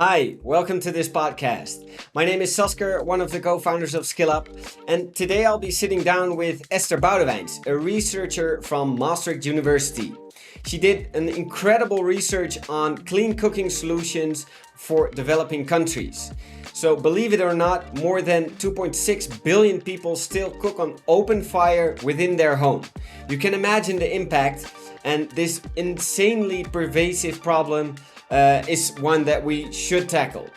Hi, welcome to this podcast. My name is Sasker, one of the co-founders of SkillUp, and today I'll be sitting down with Esther Boudewijns, a researcher from Maastricht University. She did an incredible research on clean cooking solutions for developing countries. So believe it or not, more than 2.6 billion people still cook on open fire within their home. You can imagine the impact, and this insanely pervasive problem is one that we should tackle.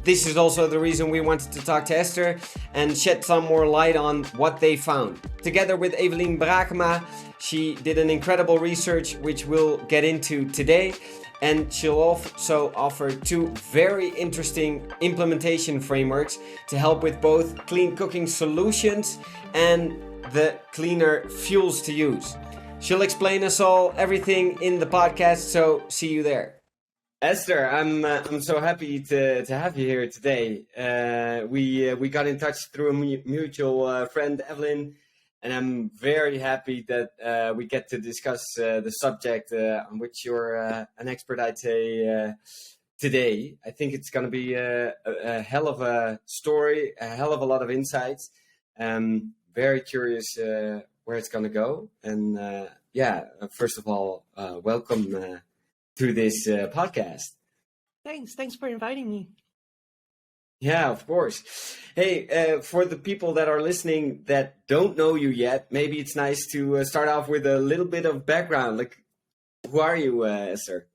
This is also the reason we wanted to talk to Esther and shed some more light on what they found. Together with Evelien Brakema, she did an incredible research which we'll get into today, and she'll also offer two very interesting implementation frameworks to help with both clean cooking solutions and the cleaner fuels to use. She'll explain us all everything in the podcast, so see you there. Esther, I'm so happy to have you here today. We got in touch through a mutual friend, Evelyn, and I'm very happy that we get to discuss the subject on which you're an expert, I'd say, today. I think it's going to be a hell of a story, a hell of a lot of insights. Very curious where it's going to go. And first of all, welcome to this podcast. Thanks for inviting me. Yeah, of course. Hey, for the people that are listening that don't know you yet, maybe it's nice to start off with a little bit of background. Like, who are you, Esther?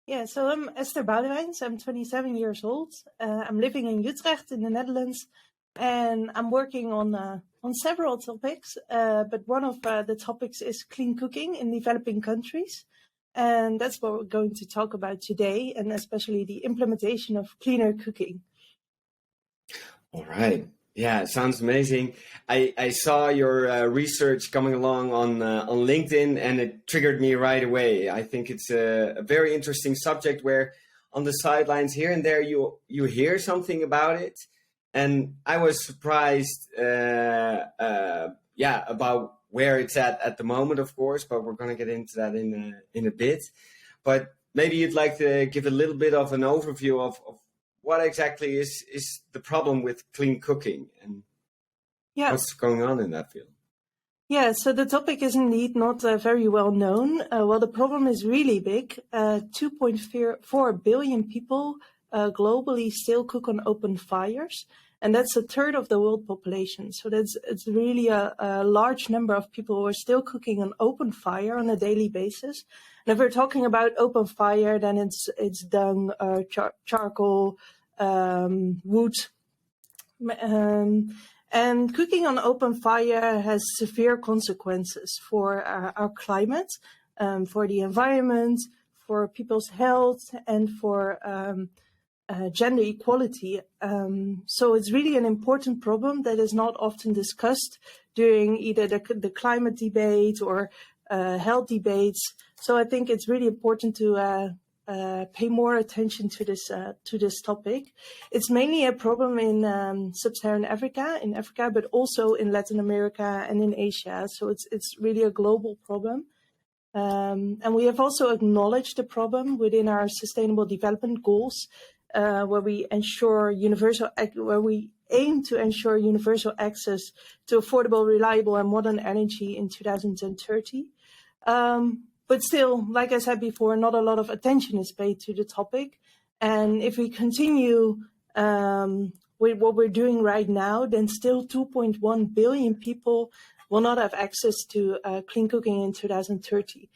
Yeah, so I'm Esther Boudewijns. I'm 27 years old. I'm living in Utrecht in the Netherlands, and I'm working on several topics. But one of the topics is clean cooking in developing countries. And that's what we're going to talk about today, and especially the implementation of cleaner cooking. All right. Yeah, sounds amazing. I saw your research coming along on LinkedIn, and it triggered me right away. I think it's a very interesting subject where on the sidelines here and there you hear something about it. And I was surprised about where it's at the moment, of course, but we're going to get into that in a bit. But maybe you'd like to give a little bit of an overview of what exactly is the problem with clean cooking and what's going on in that field. Yeah, so the topic is indeed not very well known. Well, the problem is really big. 2.4 billion people globally still cook on open fires. And that's a third of the world population. So it's really a large number of people who are still cooking on open fire on a daily basis. And if we're talking about open fire, then it's dung, charcoal, wood. And cooking on open fire has severe consequences for our climate, for the environment, for people's health, and for gender equality. So it's really an important problem that is not often discussed during either the climate debate or health debates. So I think it's really important to pay more attention to this topic. It's mainly a problem in sub-Saharan Africa, but also in Latin America and in Asia. So it's really a global problem. And we have also acknowledged the problem within our Sustainable Development Goals, where we aim to ensure universal access to affordable, reliable, and modern energy in 2030. But still, like I said before, not a lot of attention is paid to the topic. And if we continue with what we're doing right now, then still 2.1 billion people will not have access to clean cooking in 2030.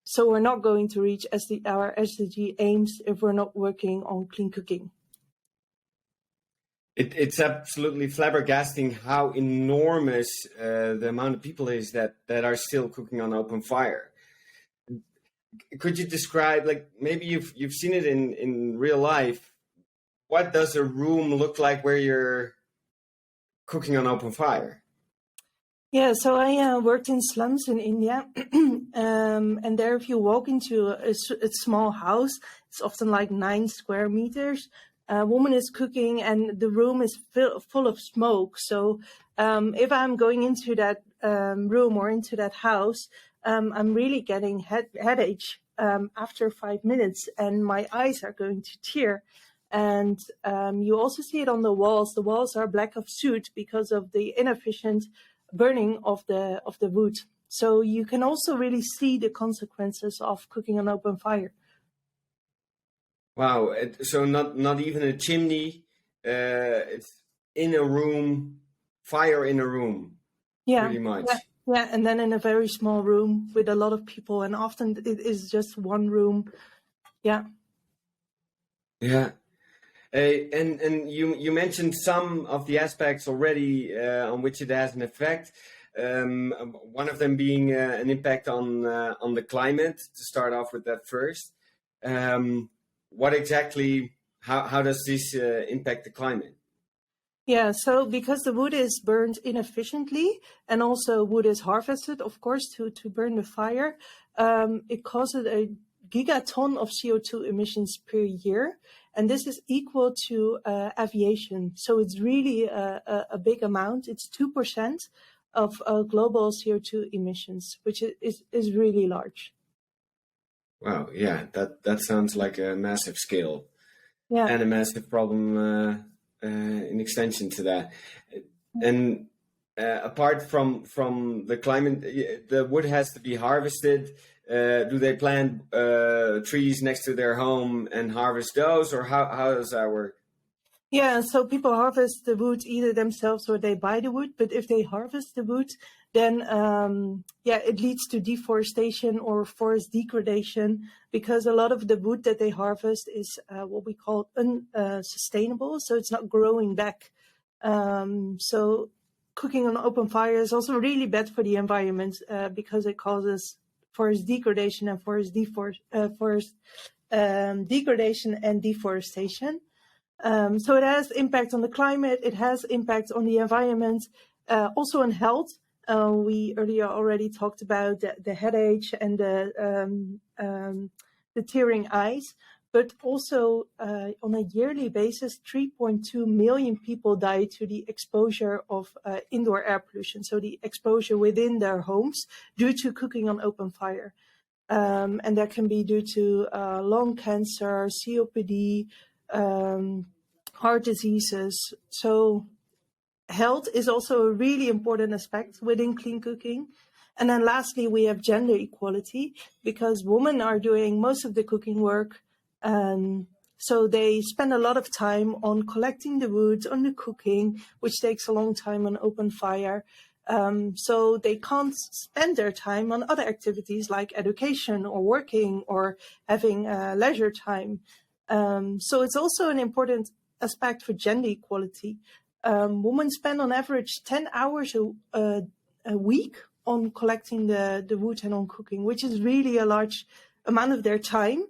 So we're not going to reach our SDG aims if we're not working on clean cooking. It's absolutely flabbergasting how enormous the amount of people is that are still cooking on open fire. Could you describe, like, maybe you've seen it in real life? What does a room look like where you're cooking on open fire? Yeah, so I worked in slums in India, and there if you walk into a small house, it's often like 9 square meters. A woman is cooking and the room is full of smoke. So if I'm going into that room or into that house, I'm really getting headache after 5 minutes, and my eyes are going to tear. And you also see it on the walls. The walls are black of soot because of the inefficient burning of the wood. So you can also really see the consequences of cooking on open fire. Wow. So not even a chimney. It's in a room, fire in a room, Yeah, pretty much. yeah, and then in a very small room with a lot of people, and often it is just one room. Yeah. Yeah. And you mentioned some of the aspects already on which it has an effect. One of them being an impact on the climate. To start off with that first, what exactly? How does this impact the climate? Yeah, so because the wood is burned inefficiently, and also wood is harvested, of course, to burn the fire, it causes a gigaton of CO2 emissions per year. And this is equal to aviation. So it's really a big amount. It's 2% of global CO2 emissions, which is really large. Wow, yeah, that sounds like a massive scale. Yeah. And a massive problem in extension to that. And apart from the climate, the wood has to be harvested. Do they plant trees next to their home and harvest those, or how does that work? Yeah, so people harvest the wood either themselves or they buy the wood. But if they harvest the wood, then it leads to deforestation or forest degradation, because a lot of the wood that they harvest is what we call unsustainable. So it's not growing back. So cooking on open fire is also really bad for the environment because it causes forest degradation and degradation and deforestation. So it has impact on the climate, it has impact on the environment, also on health. We earlier already talked about the headache and the tearing eyes, but also on a yearly basis, 3.2 million people die to the exposure of indoor air pollution, so the exposure within their homes due to cooking on open fire. And that can be due to lung cancer, COPD, heart diseases. So health is also a really important aspect within clean cooking. And then lastly, we have gender equality, because women are doing most of the cooking work. So they spend a lot of time on collecting the wood, on the cooking, which takes a long time on open fire. So they can't spend their time on other activities like education or working or having leisure time. So it's also an important aspect for gender equality. Women spend on average 10 hours a week on collecting the wood and on cooking, which is really a large amount of their time.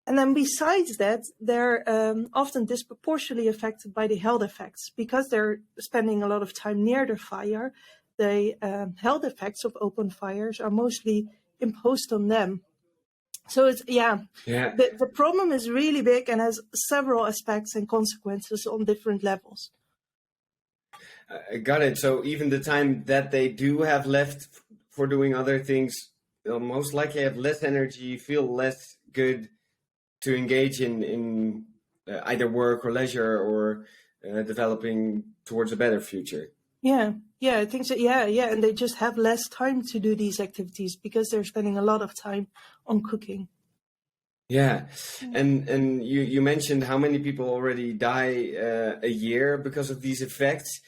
And then besides that, they're often disproportionately affected by the health effects, because they're spending a lot of time near the fire. The health effects of open fires are mostly imposed on them. So it's, the problem is really big and has several aspects and consequences on different levels. I got it. So even the time that they do have left for doing other things, they'll most likely have less energy, feel less good to engage in either work or leisure or developing towards a better future. Yeah, I think so. Yeah, and they just have less time to do these activities because they're spending a lot of time on cooking. Yeah, and you mentioned how many people already die a year because of these effects.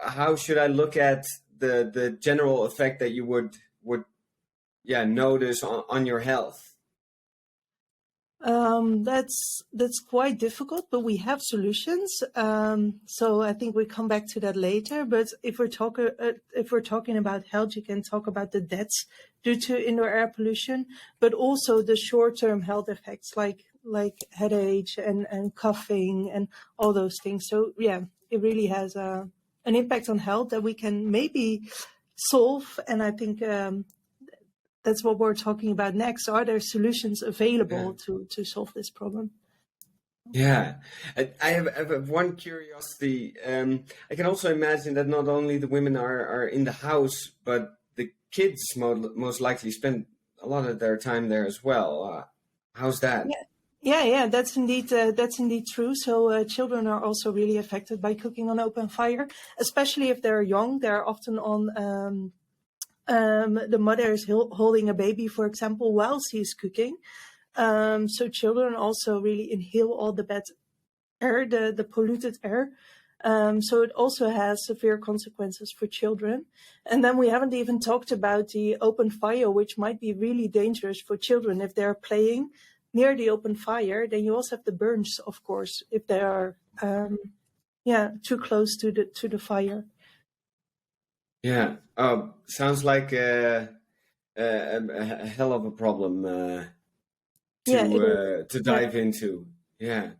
How should I look at the general effect that you would notice on your health? That's quite difficult, but we have solutions. So I think we come back to that later. But if we're talking about health, you can talk about the deaths due to indoor air pollution, but also the short-term health effects like headache and coughing and all those things. So yeah, it really has an impact on health that we can maybe solve. And I think that's what we're talking about next. Are there solutions available to solve this problem? Yeah, I have one curiosity. I can also imagine that not only the women are in the house, but the kids most likely spend a lot of their time there as well. How's that? Yeah, yeah, that's indeed true. So children are also really affected by cooking on open fire, especially if they're young. They're often on the mother is holding a baby, for example, while she's cooking. So children also really inhale all the bad air, the polluted air. So it also has severe consequences for children. And then we haven't even talked about the open fire, which might be really dangerous for children if they're playing near the open fire. Then you also have the burns, of course, if they are too close to the fire. Yeah. Oh, sounds like a hell of a problem Yeah, it is. to Yeah, dive into. Yeah.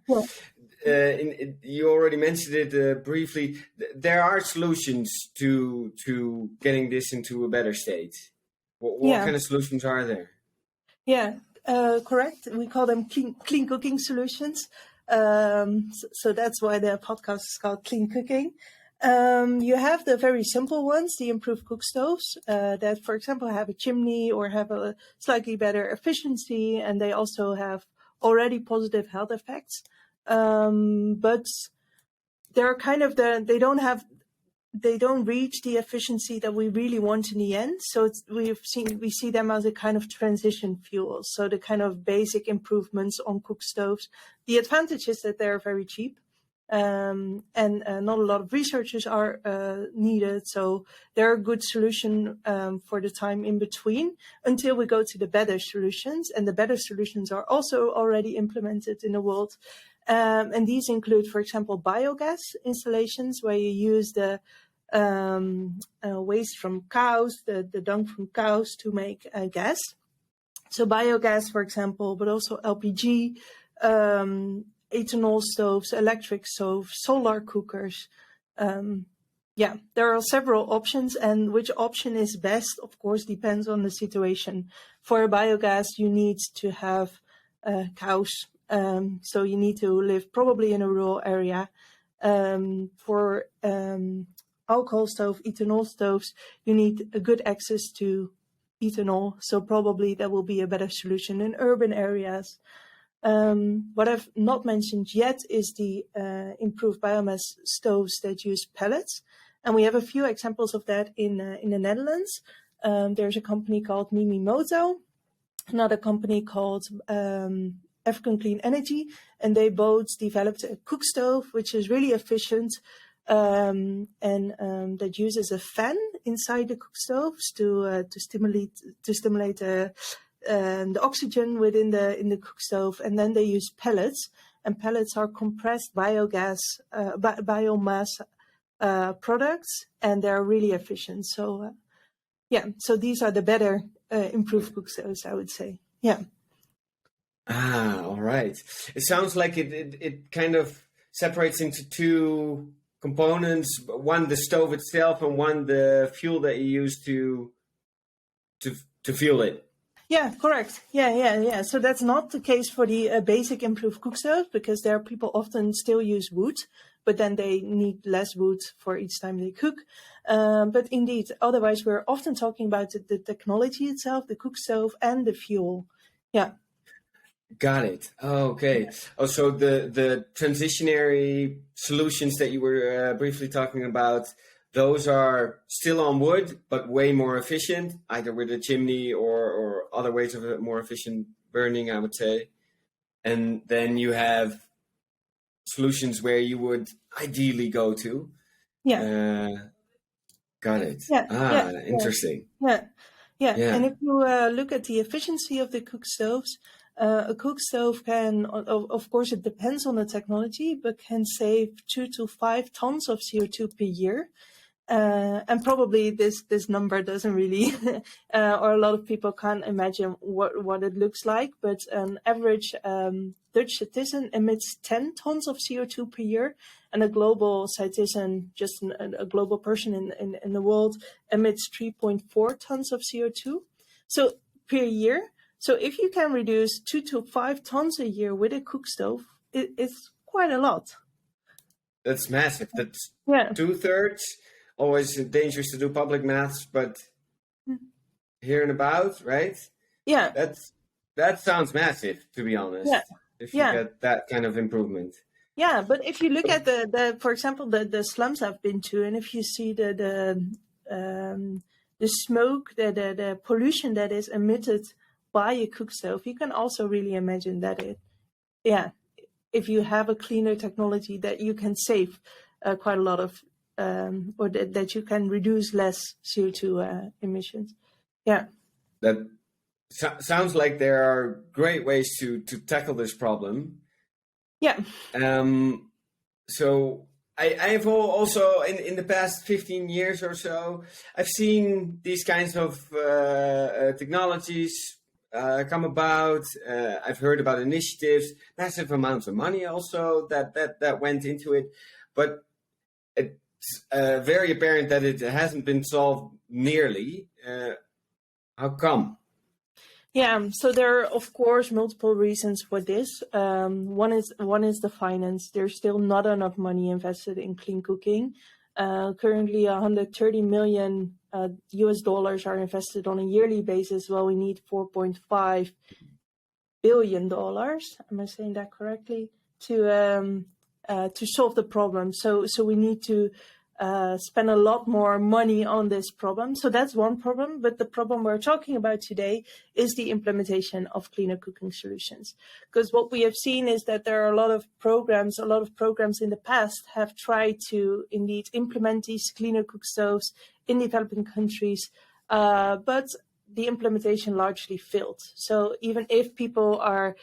yeah, You already mentioned it briefly. There are solutions to getting this into a better state. What yeah. kind of solutions are there? Yeah, correct. We call them clean cooking solutions. So that's why the podcast is called Clean Cooking. You have the very simple ones, the improved cook stoves, that, for example, have a chimney or have a slightly better efficiency, and they also have already positive health effects. But they're kind of they don't reach the efficiency that we really want in the end. So we see them as a kind of transition fuel. So the kind of basic improvements on cook stoves. The advantage is that they're very cheap, and not a lot of researchers are needed. So they're a good solution for the time in between until we go to the better solutions. And the better solutions are also already implemented in the world. And these include, for example, biogas installations where you use the waste from cows, the dung from cows to make gas. So biogas, for example, but also LPG, ethanol stoves, electric stoves, solar cookers. There are several options, and which option is best, of course, depends on the situation. For biogas, you need to have cows. So you need to live probably in a rural area. For alcohol stove, ethanol stoves, you need a good access to ethanol. So probably that will be a better solution in urban areas. What I've not mentioned yet is the improved biomass stoves that use pellets. And we have a few examples of that in the Netherlands. There's a company called Mimimoto, another company called African Clean Energy, and they both developed a cook stove, which is really efficient, and that uses a fan inside the cook stoves to stimulate the oxygen within the cook stove, and then they use pellets, and pellets are compressed biomass products, and they're really efficient. So so these are the better improved cook stoves, I would say. Yeah. Ah, all right. It sounds like it kind of separates into two components. One, the stove itself, and one, the fuel that you use to fuel it. Yeah, correct. Yeah. So that's not the case for the basic improved cook stove, because there people often still use wood, but then they need less wood for each time they cook. But indeed, otherwise we're often talking about the technology itself, the cook stove, and the fuel. Yeah. Got it. Oh, okay. Oh, so the transitionary solutions that you were briefly talking about, those are still on wood, but way more efficient, either with a chimney or other ways of more efficient burning, I would say. And then you have solutions where you would ideally go to. Yeah. Got it. Yeah. Ah, interesting. Yeah. Yeah. And if you look at the efficiency of the cook stoves, a cook stove can, of course, it depends on the technology, but can save 2 to 5 tons of CO2 per year. And probably this number doesn't really, or a lot of people can't imagine what it looks like. But an average Dutch citizen emits 10 tons of CO2 per year, and a global citizen, just a global person in the world, emits 3.4 tons of CO2. Per year. So if you can reduce 2 to 5 tons a year with a cook stove, it's quite a lot. That's massive. That's Yeah. 2/3. Always dangerous to do public maths, but here and about, right? Yeah. That sounds massive, to be honest. Yeah. If you Yeah. get that kind of improvement. Yeah, but if you look at the for example, the slums I've been to, and if you see the smoke, the pollution that is emitted by a cook stove, you can also really imagine that if you have a cleaner technology, that you can save quite a lot of, or that you can reduce less CO2 emissions. Yeah. That sounds like there are great ways to tackle this problem. Yeah. So I have also in the past 15 years or so, I've seen these kinds of technologies come about. I've heard about initiatives, massive amounts of money also that went into it, but it's very apparent that it hasn't been solved nearly. How come? Yeah, so there are of course multiple reasons for this. One is the finance. There's still not enough money invested in clean cooking. Currently, 130 million US dollars are invested on a yearly basis. Well, we need 4.5 billion dollars. Am I saying that correctly? To solve the problem. So we need to spend a lot more money on this problem. So that's one problem. But the problem we're talking about today is the implementation of cleaner cooking solutions. Because what we have seen is that there are a lot of programs in the past have tried to indeed implement these cleaner cook stoves in developing countries, but the implementation largely failed. So even if people are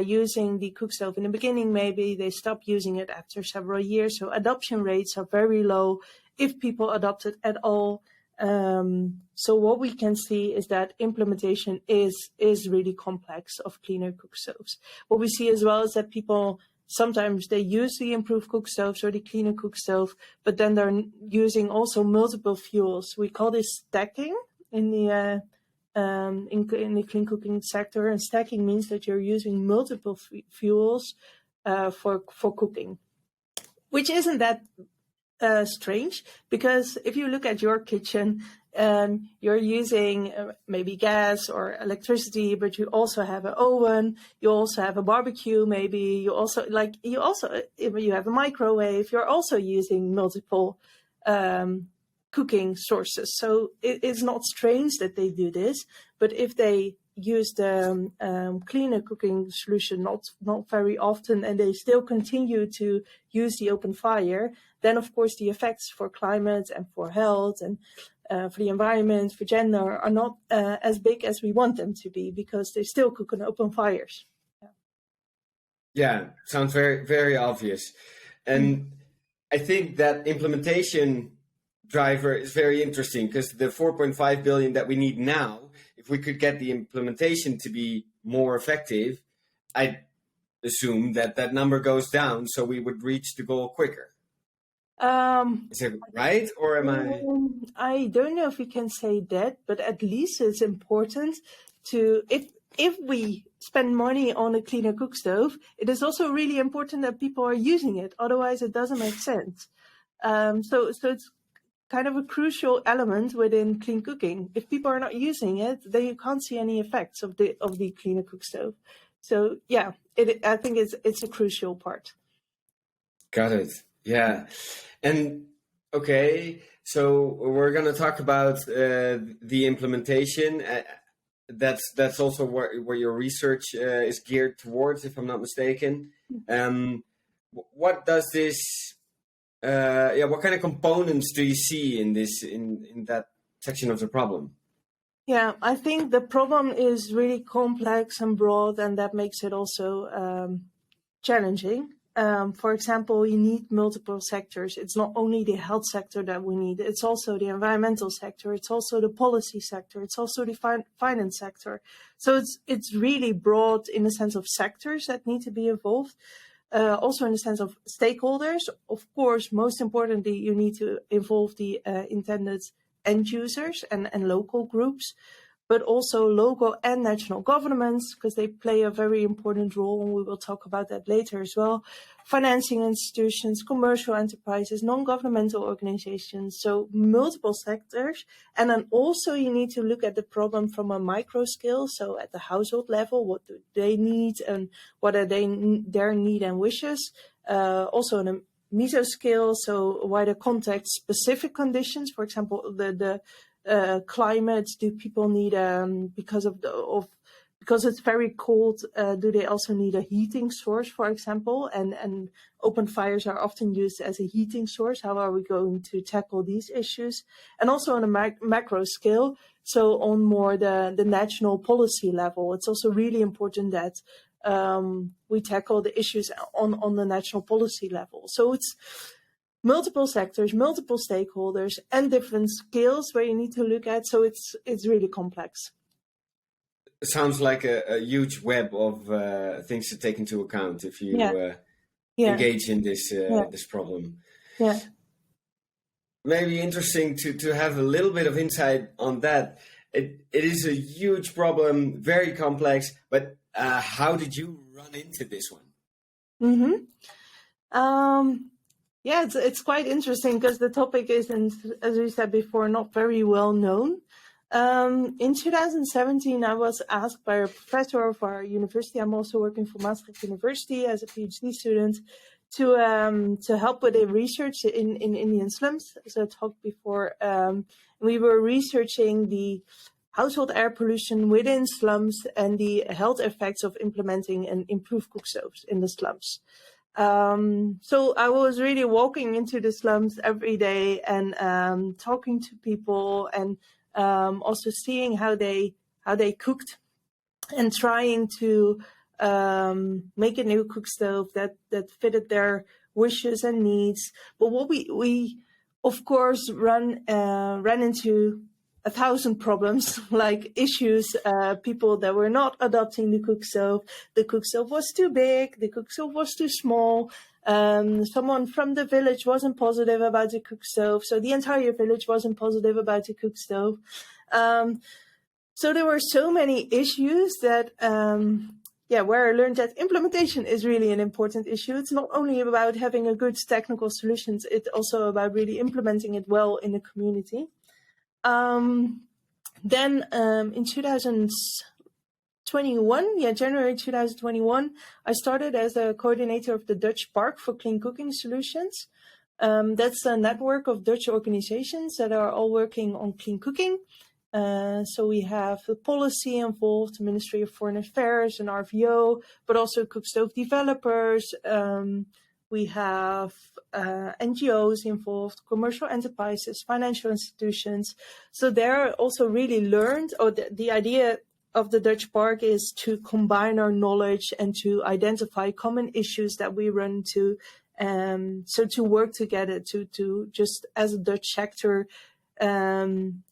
using the cook stove in the beginning, maybe they stop using it after several years. So adoption rates are very low if people adopt it at all. So what we can see is that implementation is really complex of cleaner cook stoves. What we see as well is that people sometimes they use the improved cook stoves or the cleaner cook stove, but then they're using also multiple fuels. We call this stacking in the clean cooking sector, and stacking means that you're using multiple fuels for cooking, which isn't that strange, because if you look at your kitchen, you're using maybe gas or electricity, but you also have an oven, you also have a barbecue, maybe you have a microwave, you're also using multiple cooking sources. So it is not strange that they do this, but if they use the cleaner cooking solution not very often, and they still continue to use the open fire, then of course the effects for climate and for health and for the environment, for gender, are not as big as we want them to be, because they still cook on open fires. Yeah, sounds very, very obvious. And I think that implementation driver is very interesting, because the 4.5 billion that we need now, if we could get the implementation to be more effective, I assume that number goes down, so we would reach the goal quicker. Is it right, or am I? I don't know if we can say that, but at least it's important to, if we spend money on a cleaner cook stove, it is also really important that people are using it. Otherwise, it doesn't make sense. So it's kind of a crucial element within clean cooking. If people are not using it, then you can't see any effects of the cleaner cook stove. So yeah, I think it's a crucial part. Got it. Yeah. And okay, so we're going to talk about the implementation. That's also where your research is geared towards, if I'm not mistaken. What does this? What kind of components do you see in this in that section of the problem? Yeah, I think the problem is really complex and broad, and that makes it also challenging. For example, you need multiple sectors. It's not only the health sector that we need, it's also the environmental sector, it's also the policy sector, it's also the finance sector. So it's really broad in the sense of sectors that need to be involved. Also in the sense of stakeholders. Of course, most importantly, you need to involve the intended end users and local groups. but also local and national governments, because they play a very important role, and we will talk about that later as well. Financing institutions, commercial enterprises, non-governmental organizations, so multiple sectors. And then also you need to look at the problem from a micro scale, so at the household level, what do they need and what are their need and wishes. Also on a meso scale, so wider context, specific conditions, for example, the climate. Do people need because it's very cold? Do they also need a heating source, for example? And open fires are often used as a heating source. How are we going to tackle these issues? And also on a macro scale, so on more the national policy level, it's also really important that we tackle the issues on the national policy level. So it's multiple sectors, multiple stakeholders, and different scales where you need to look at. So it's really complex. It sounds like a huge web of things to take into account if you engage in this problem. Yeah. Maybe interesting to have a little bit of insight on that. It is a huge problem, very complex, but how did you run into this one? Yeah, it's quite interesting because the topic isn't, as we said before, not very well known. In 2017, I was asked by a professor of our university. I'm also working for Maastricht University as a PhD student to help with a research in Indian slums. As I talked before, we were researching the household air pollution within slums and the health effects of implementing and improved cook stoves in the slums. So I was really walking into the slums every day and talking to people and also seeing how they cooked and trying to make a new cook stove that fitted their wishes and needs. But what we of course ran into 1,000 problems, like issues, people that were not adopting the cook stove. The cook stove was too big, the cook stove was too small. Someone from the village wasn't positive about the cook stove, so the entire village wasn't positive about the cook stove. So there were so many issues that, where I learned that implementation is really an important issue. It's not only about having a good technical solutions, it's also about really implementing it well in the community. Then in 2021, January 2021, I started as a coordinator of the Dutch Park for Clean Cooking Solutions. That's a network of Dutch organizations that are all working on clean cooking. So we have the policy involved, the Ministry of Foreign Affairs and RVO, but also cook stove developers. We have NGOs involved, commercial enterprises, financial institutions. So they're also really learned, the idea of the Dutch Park is to combine our knowledge and to identify common issues that we run into. So to work together, to just as a Dutch sector, kind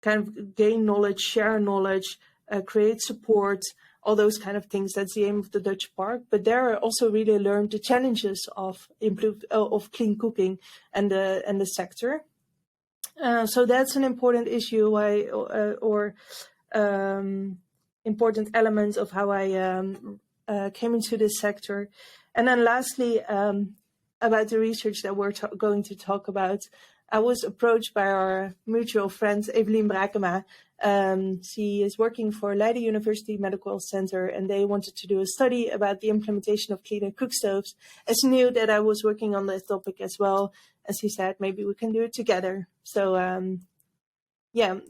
of gain knowledge, share knowledge, create support, all those kind of things. That's the aim of the Dutch Park. But there I also really learned the challenges of clean cooking and the sector. So that's an important issue, important element of how I came into this sector. And then lastly, about the research that we're going to talk about, I was approached by our mutual friend, Evelien Brakema. She is working for Leiden University Medical Center, and they wanted to do a study about the implementation of cleaner cook stoves. And she knew that I was working on this topic as well. And she said, maybe we can do it together. So,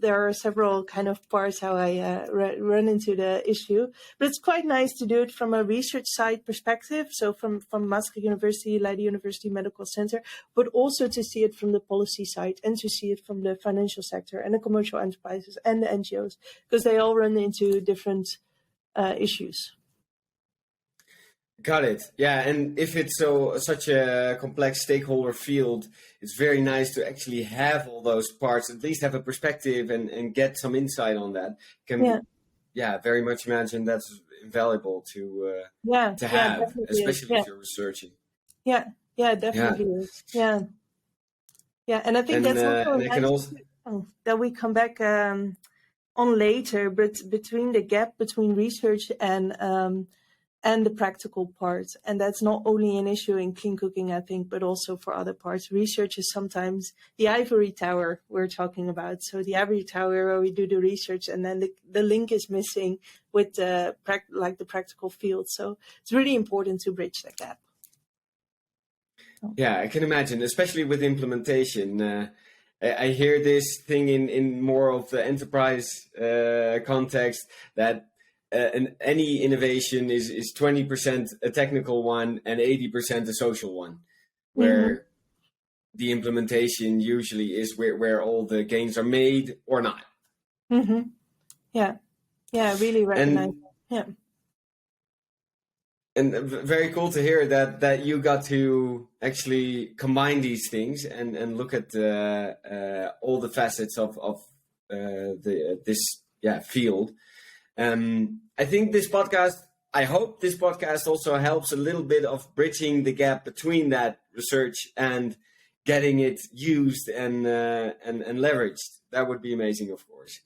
there are several kind of parts how I run into the issue. But it's quite nice to do it from a research side perspective. So from Maastricht University, Leiden University Medical Center, but also to see it from the policy side and to see it from the financial sector and the commercial enterprises and the NGOs, because they all run into different issues. Got it. Yeah, and if it's such a complex stakeholder field, it's very nice to actually have all those parts, at least have a perspective and get some insight on that. Very much imagine that's invaluable to have, especially if you're researching. Yeah, definitely is. Yeah, and I think that's also nice that we come back on later, but between the gap between research and the practical part. And that's not only an issue in clean cooking, I think, but also for other parts. Research is sometimes the ivory tower we're talking about. So the ivory tower where we do the research and then the link is missing with the practical field. So it's really important to bridge that gap. Yeah, I can imagine, especially with implementation. I hear this thing in more of the enterprise context that any innovation is 20% a technical one and 80% a social one, where the implementation usually is where all the gains are made or not. Yeah, really recognize. And very cool to hear that you got to actually combine these things and look at all the facets of this field. I think I hope this podcast also helps a little bit of bridging the gap between that research and getting it used and leveraged. That would be amazing, of course.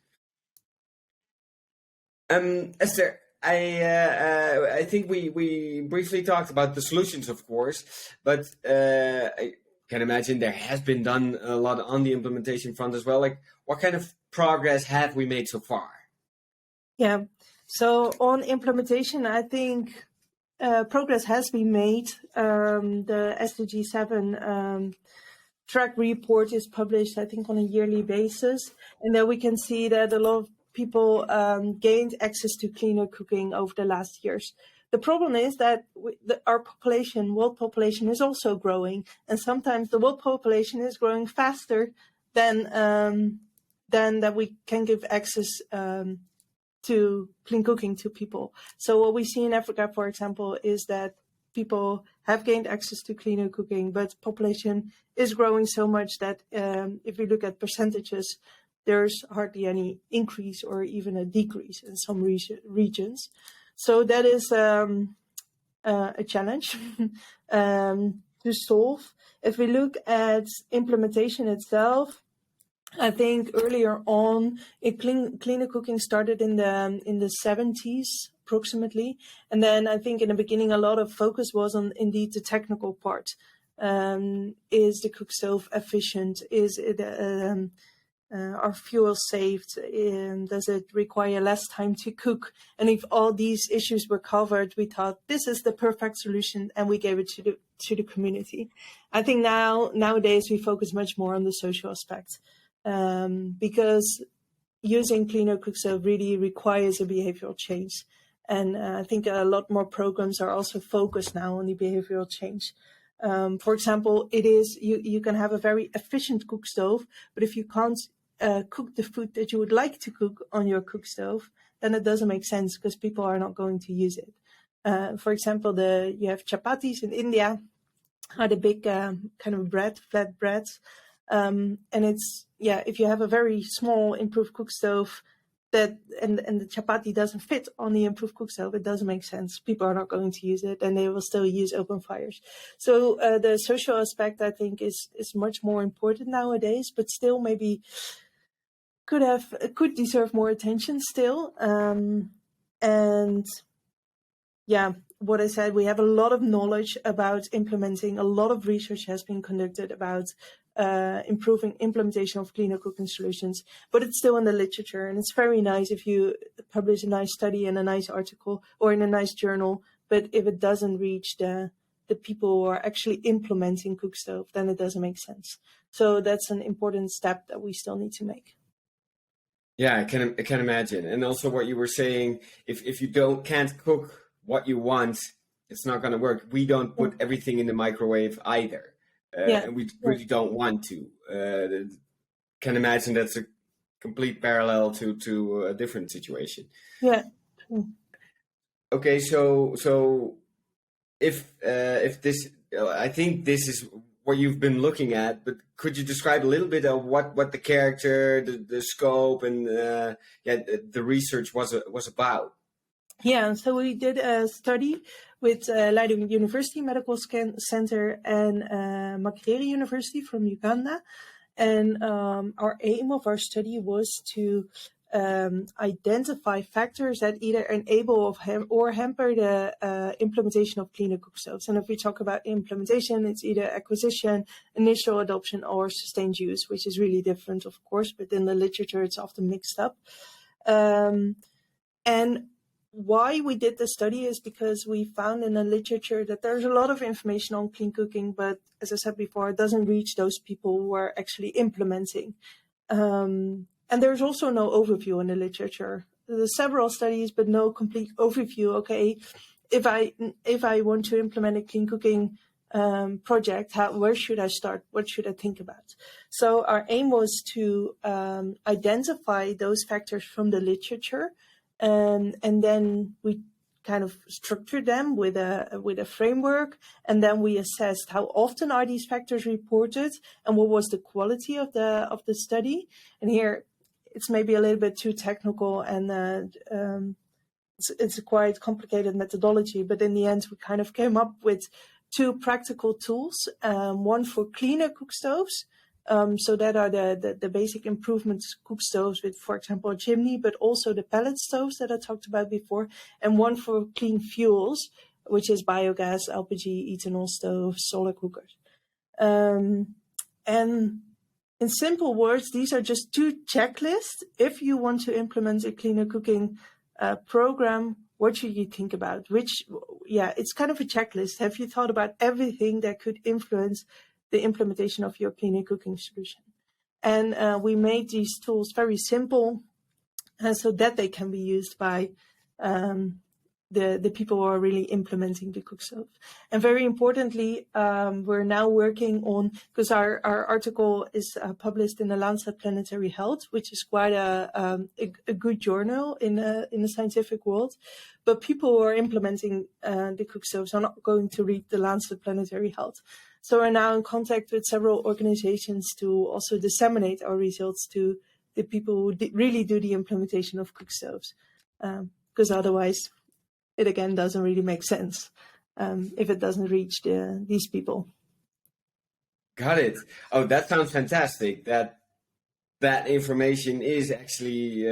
Esther, I think we briefly talked about the solutions, of course, but I can imagine there has been done a lot on the implementation front as well. Like, what kind of progress have we made so far? Yeah, so on implementation, I think progress has been made. The SDG 7 track report is published, I think, on a yearly basis. And then we can see that a lot of people gained access to cleaner cooking over the last years. The problem is that our population, world population, is also growing. And sometimes the world population is growing faster than that we can give access to clean cooking to people. So what we see in Africa, for example, is that people have gained access to cleaner cooking, but population is growing so much that if we look at percentages, there's hardly any increase or even a decrease in some regions. So that is a challenge to solve. If we look at implementation itself, I think earlier on, cleaner cooking started in the 70s approximately, and then I think in the beginning a lot of focus was on indeed the technical part. Is the cook stove efficient? Is it are fuel saved? Does it require less time to cook? And if all these issues were covered, we thought this is the perfect solution, and we gave it to the community. I think nowadays we focus much more on the social aspect. Because using cleaner cook stove really requires a behavioral change. And I think a lot more programs are also focused now on the behavioral change. For example, it is you can have a very efficient cook stove, but if you can't cook the food that you would like to cook on your cook stove, then it doesn't make sense because people are not going to use it. For example, you have chapatis in India, are the big kind of flat breads. And it's, if you have a very small improved cook stove and the chapati doesn't fit on the improved cook stove, it doesn't make sense. People are not going to use it and they will still use open fires. So the social aspect, I think, is much more important nowadays, but still maybe could deserve more attention still. What I said, we have a lot of knowledge about implementing. A lot of research has been conducted about improving implementation of cleaner cooking solutions, but it's still in the literature. And it's very nice if you publish a nice study in a nice article or in a nice journal, but if it doesn't reach the people who are actually implementing cook stove, then it doesn't make sense. So that's an important step that we still need to make. Yeah, I can imagine. And also what you were saying, if you can't cook what you want, it's not going to work. We don't put everything in the microwave either. And we really don't want to. Can imagine that's a complete parallel to a different situation. Yeah. Okay, so if this, I think this is what you've been looking at, but could you describe a little bit of what the character, the scope, and the research was about? Yeah, so we did a study with Leiden University Medical Center and Makerere University from Uganda. And our aim of our study was to identify factors that either enable or hamper the implementation of cleaner cook stoves. And if we talk about implementation, it's either acquisition, initial adoption, or sustained use, which is really different, of course, but in the literature, it's often mixed up. And why we did the study is because we found in the literature that there's a lot of information on clean cooking, but as I said before, it doesn't reach those people who are actually implementing. And there's also no overview in the literature. There's several studies, but no complete overview. Okay, if I want to implement a clean cooking project, where should I start? What should I think about? So our aim was to identify those factors from the literature. And then we kind of structured them with a framework, and then we assessed how often are these factors reported and what was the quality of the study. And here it's maybe a little bit too technical, and it's a quite complicated methodology. But in the end, we kind of came up with two practical tools: one for cleaner cook stoves. So that are the basic improvements cook stoves with, for example, a chimney, but also the pellet stoves that I talked about before, and one for clean fuels, which is biogas, LPG, ethanol stoves, solar cookers. And in simple words, these are just two checklists. If you want to implement a cleaner cooking program, what should you think about? It's kind of a checklist. Have you thought about everything that could influence the implementation of your cleaner cooking solution? And we made these tools very simple so that they can be used by the people who are really implementing the cook stove. And very importantly, we're now working on, because our article is published in the Lancet Planetary Health, which is quite a good journal in the scientific world. But people who are implementing the cook stoves are not going to read the Lancet Planetary Health. So we're now in contact with several organizations to also disseminate our results to the people who really do the implementation of cook stoves. Because otherwise, it again doesn't really make sense if it doesn't reach these people. Got it. Oh, that sounds fantastic. That information is actually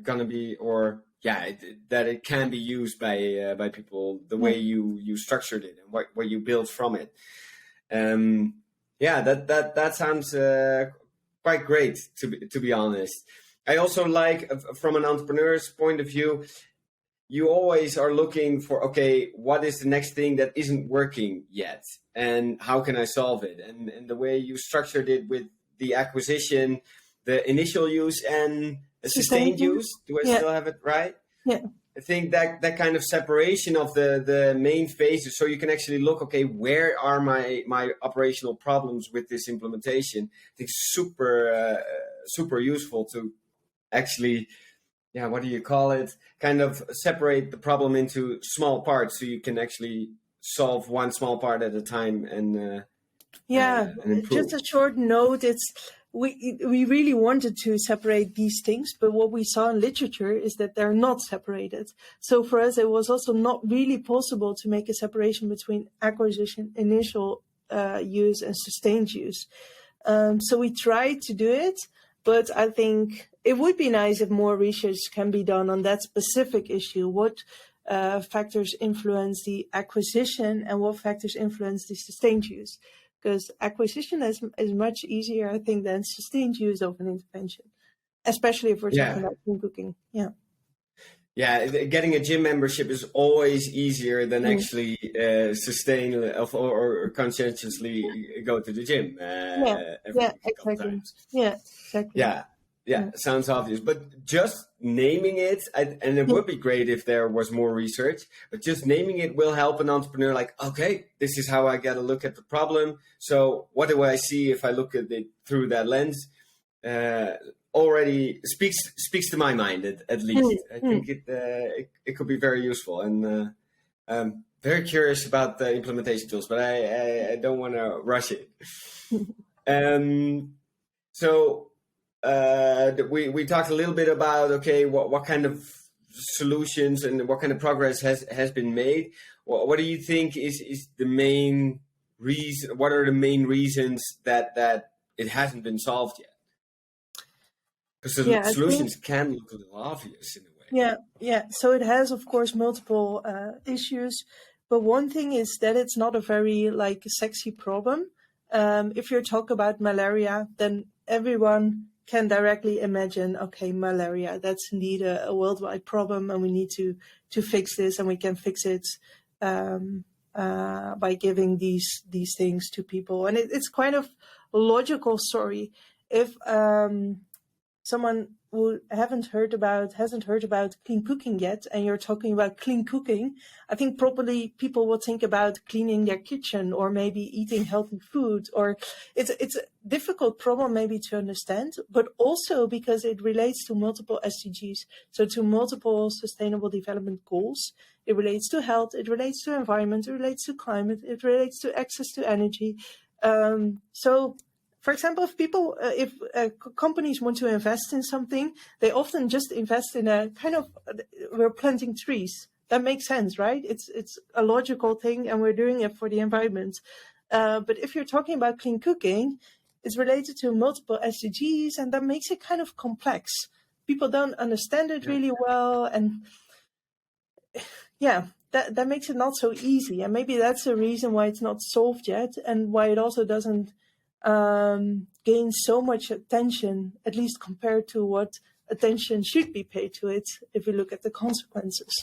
gonna be, that it can be used by people the way you structured it and what you built from it. That sounds quite great, to be honest. I also like, from an entrepreneur's point of view, you always are looking for, okay, what is the next thing that isn't working yet, and how can I solve it? And the way you structured it with the acquisition, the initial use, and the sustained use. Do I still have it right? Yeah. I think that kind of separation of the main phases, so you can actually look, okay, where are my operational problems with this implementation? I think super useful to actually, what do you call it? Kind of separate the problem into small parts, so you can actually solve one small part at a time and improve. Just a short note. We really wanted to separate these things, but what we saw in literature is that they're not separated. So for us, it was also not really possible to make a separation between acquisition, initial use, and sustained use. So we tried to do it, but I think it would be nice if more research can be done on that specific issue. What factors influence the acquisition and what factors influence the sustained use? Because acquisition is much easier, I think, than sustained use of an intervention, especially if we're talking about clean cooking. Yeah, getting a gym membership is always easier than actually sustain or conscientiously go to the gym. Exactly. Yeah, exactly. Yeah, sounds obvious, but just naming it, and it would be great if there was more research, but just naming it will help an entrepreneur, like, okay, this is how I got to look at the problem. So what do I see if I look at it through that lens? Already speaks to my mind, at least. I think it could be very useful, and I'm very curious about the implementation tools, but I don't want to rush it. So we talked a little bit about, okay, what kind of solutions and what kind of progress has been made. What do you think is the main reason? What are the main reasons that it hasn't been solved yet? Because the Yeah, I think, solutions can look a little obvious in a way. yeah. So it has, of course, multiple issues, but one thing is that it's not a very like sexy problem. If you talk about malaria, then everyone can directly imagine, okay, malaria, that's indeed a worldwide problem, and we need to fix this, and we can fix it um, by giving these things to people, and it's kind of a logical story. If someone who hasn't heard about clean cooking yet, and you're talking about clean cooking, I think probably people will think about cleaning their kitchen or maybe eating healthy food. Or it's a difficult problem maybe to understand, but also because it relates to multiple SDGs, so to multiple Sustainable Development Goals. It relates to health, it relates to environment, it relates to climate, it relates to access to energy. So for example, if companies want to invest in something, they often just invest in a kind of, we're planting trees. That makes sense, right? It's a logical thing, and we're doing it for the environment. But if you're talking about clean cooking, it's related to multiple SDGs, and that makes it kind of complex. People don't understand it really well, and yeah, that makes it not so easy. And maybe that's the reason why it's not solved yet, and why it also doesn't gain so much attention, at least compared to what attention should be paid to it if we look at the consequences.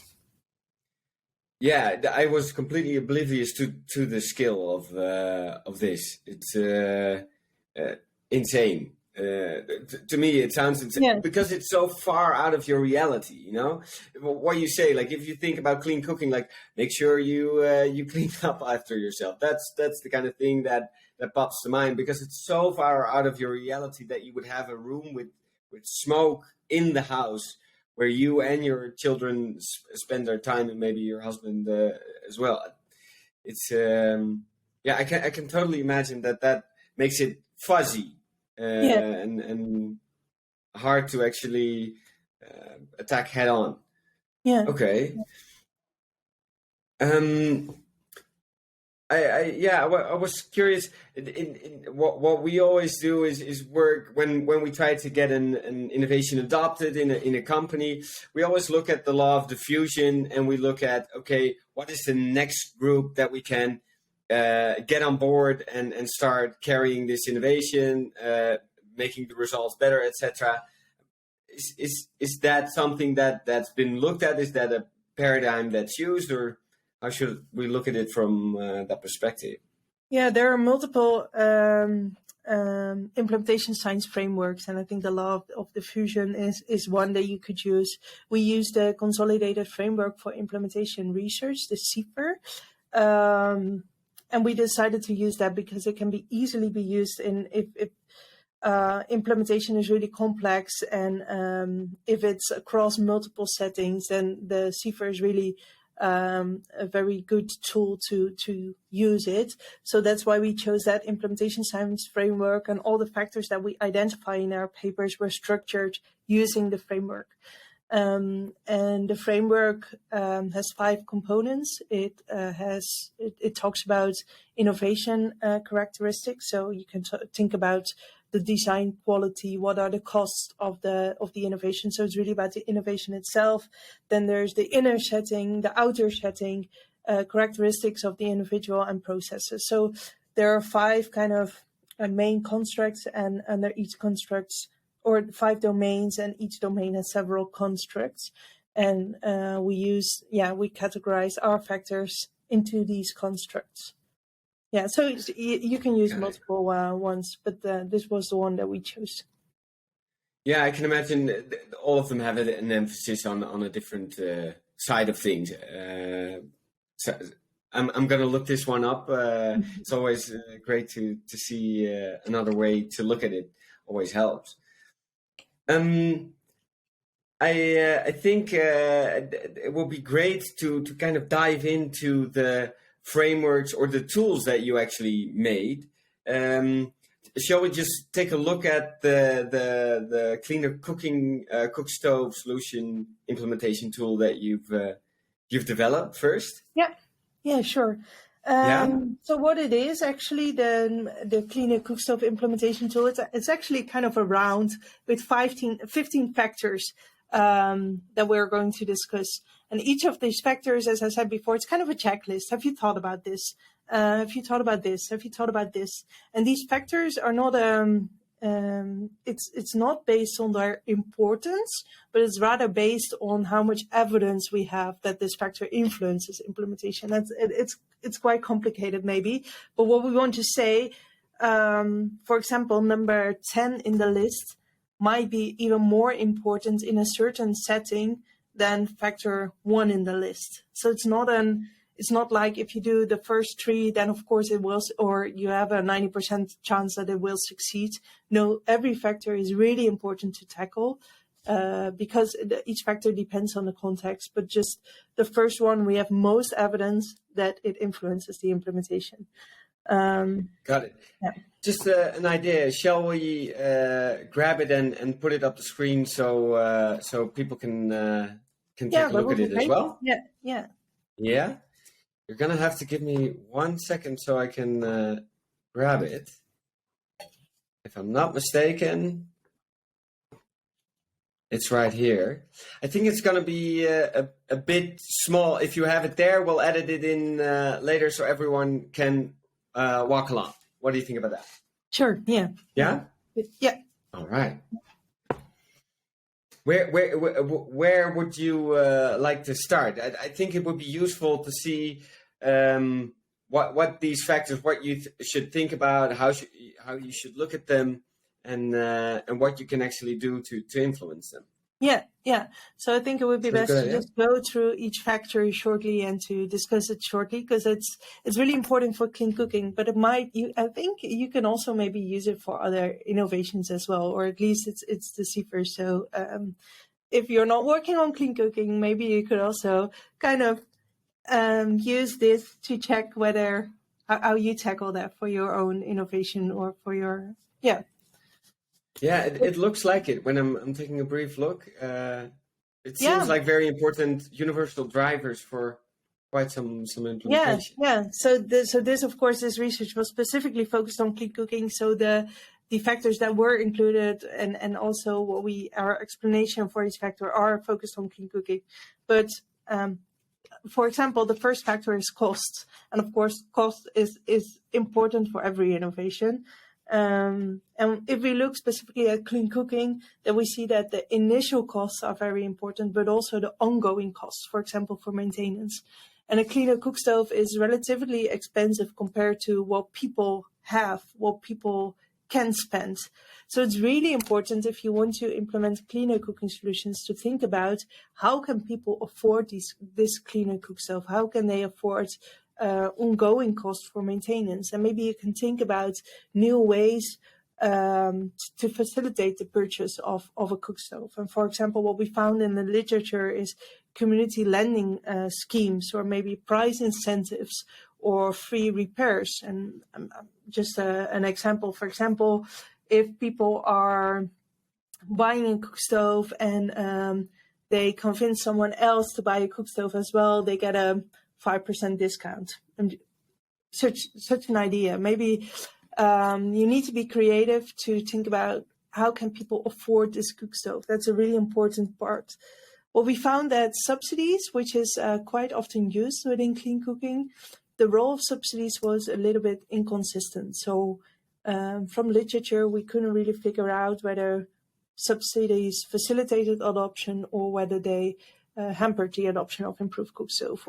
Yeah, I was completely oblivious to the skill of this. It's insane. To me, it sounds insane because it's so far out of your reality. You know what you say. Like if you think about clean cooking, like make sure you clean up after yourself. That's the kind of thing that pops to mind, because it's so far out of your reality that you would have a room with smoke in the house where you and your children spend their time, and maybe your husband as well. It's I can totally imagine that makes it fuzzy and hard to actually attack head on. Yeah. Okay. I was curious. In what we always do is work when we try to get an innovation adopted in a company. We always look at the law of diffusion, and we look at, okay, what is the next group that we can get on board and start carrying this innovation, making the results better, etc. Is that something that's been looked at? Is that a paradigm that's used, or how should we look at it from that perspective? Yeah, there are multiple implementation science frameworks, and I think the law of diffusion is one that you could use. We use the Consolidated Framework for Implementation Research, the CIFR, and we decided to use that because it can be easily be used in if implementation is really complex, and if it's across multiple settings, then the CIFR is really a very good tool to use it. So that's why we chose that implementation science framework, and all the factors that we identify in our papers were structured using the framework. And the framework has 5 components. It talks about innovation characteristics. So you can think about the design quality, what are the costs of the innovation. So it's really about the innovation itself. Then there's the inner setting, the outer setting, characteristics of the individual and processes. So there are 5 kind of main constructs, and under each constructs, or 5 domains, and each domain has several constructs. And we categorize our factors into these constructs. Yeah, so you can use multiple ones, but this was the one that we chose. Yeah, I can imagine all of them have an emphasis on a different side of things. So I'm going to look this one up. It's always great to see another way to look at it. Always helps. I think it will be great to kind of dive into the frameworks or the tools that you actually made. Shall we just take a look at the cleaner cooking cook stove solution implementation tool that you've developed first? Yeah, sure. Yeah. So what it is actually, the cleaner cook stove implementation tool, it's actually kind of a round with 15 factors that we're going to discuss. And each of these factors, as I said before, it's kind of a checklist. Have you thought about this? Have you thought about this? Have you thought about this? And these factors are not it's not based on their importance, but it's rather based on how much evidence we have that this factor influences implementation. It's quite complicated maybe, but what we want to say, for example, number 10 in the list might be even more important in a certain setting than factor 1 in the list. So it's not like if you do the first 3, then of course it will, or you have a 90% chance that it will succeed. No, every factor is really important to tackle because each factor depends on the context. But just the first one, we have most evidence that it influences the implementation. Got it. Yeah. Just an idea. Shall we grab it and put it up the screen so people can take a look at it as well? Yeah. Yeah. You're gonna have to give me 1 second so I can grab it. If I'm not mistaken, it's right here. I think it's gonna be a bit small. If you have it there, we'll edit it in later so everyone can walk along. What do you think about that? Sure. Yeah. Yeah. Yeah. All right. Where would you like to start? I think it would be useful to see what these factors, what you should think about, how you should look at them, and what you can actually do to influence them. Yeah. So I think it would be best to just go through each factor shortly and to discuss it shortly, because it's really important for clean cooking. But I think you can also maybe use it for other innovations as well, or at least it's deceiver. So if you're not working on clean cooking, maybe you could also kind of use this to check whether how you tackle that for your own innovation or for your Yeah, it looks like it when I'm taking a brief look. It seems like very important universal drivers for quite some implementation. Yeah. So this, of course, this research was specifically focused on clean cooking. So the factors that were included and also our explanation for each factor are focused on clean cooking. But for example, the first factor is cost, and of course, cost is important for every innovation. And if we look specifically at clean cooking, then we see that the initial costs are very important, but also the ongoing costs, for example, for maintenance. And a cleaner cook stove is relatively expensive compared to what people have, what people can spend. So it's really important, if you want to implement cleaner cooking solutions, to think about how can people afford this cleaner cook stove? How can they afford ongoing costs for maintenance? And maybe you can think about new ways to facilitate the purchase of a cook stove. And for example, what we found in the literature is community lending schemes, or maybe price incentives or free repairs. And just an example, for example, if people are buying a cook stove and they convince someone else to buy a cook stove as well, they get a 5% discount. And such an idea. Maybe you need to be creative to think about how can people afford this cook stove. That's a really important part. Well, we found that subsidies, which is quite often used within clean cooking, the role of subsidies was a little bit inconsistent. So from literature, we couldn't really figure out whether subsidies facilitated adoption or whether they hampered the adoption of improved cook stove.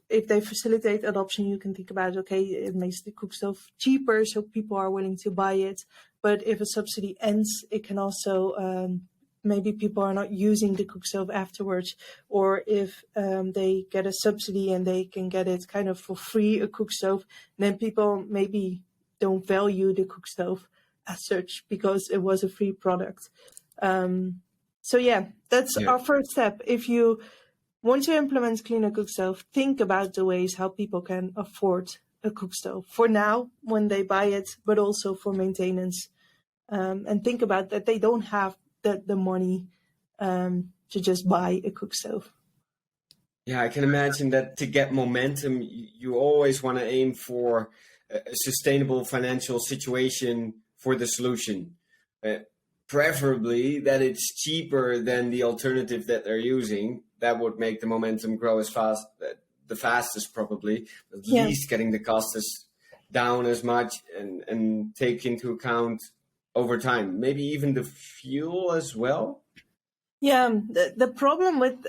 If they facilitate adoption, you can think about, okay, it makes the cook stove cheaper, so people are willing to buy it. But if a subsidy ends, it can also, maybe people are not using the cook stove afterwards. Or if they get a subsidy and they can get it kind of for free, a cook stove, then people maybe don't value the cook stove as such because it was a free product. So yeah, that's our first step. If you want to implement cleaner cook stove, think about the ways how people can afford a cook stove for now when they buy it, but also for maintenance. And think about that they don't have the money to just buy a cook stove. Yeah, I can imagine that to get momentum, you always want to aim for a sustainable financial situation for the solution. Uh, Preferably that it's cheaper than the alternative that they're using. That would make the momentum grow as fast, the fastest probably. At Yeah. least getting the costs down as much and take into account over time. Maybe even the fuel as well. Yeah, the problem with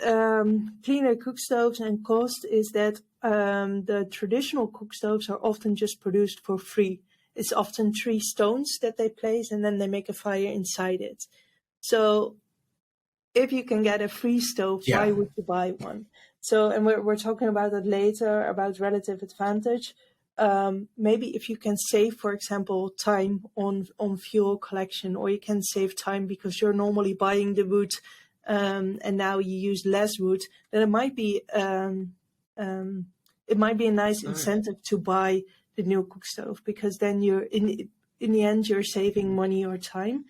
cleaner cook stoves and cost is that the traditional cook stoves are often just produced for free. It's often 3 stones that they place and then they make a fire inside it. So if you can get a free stove, why Yeah. would you buy one? So, and we're talking about that later, about relative advantage. Maybe if you can save, for example, time on fuel collection, or you can save time because you're normally buying the wood, and now you use less wood, then it might be a nice Nice. incentive to buy the new cook stove, because then you're in the end you're saving money or time.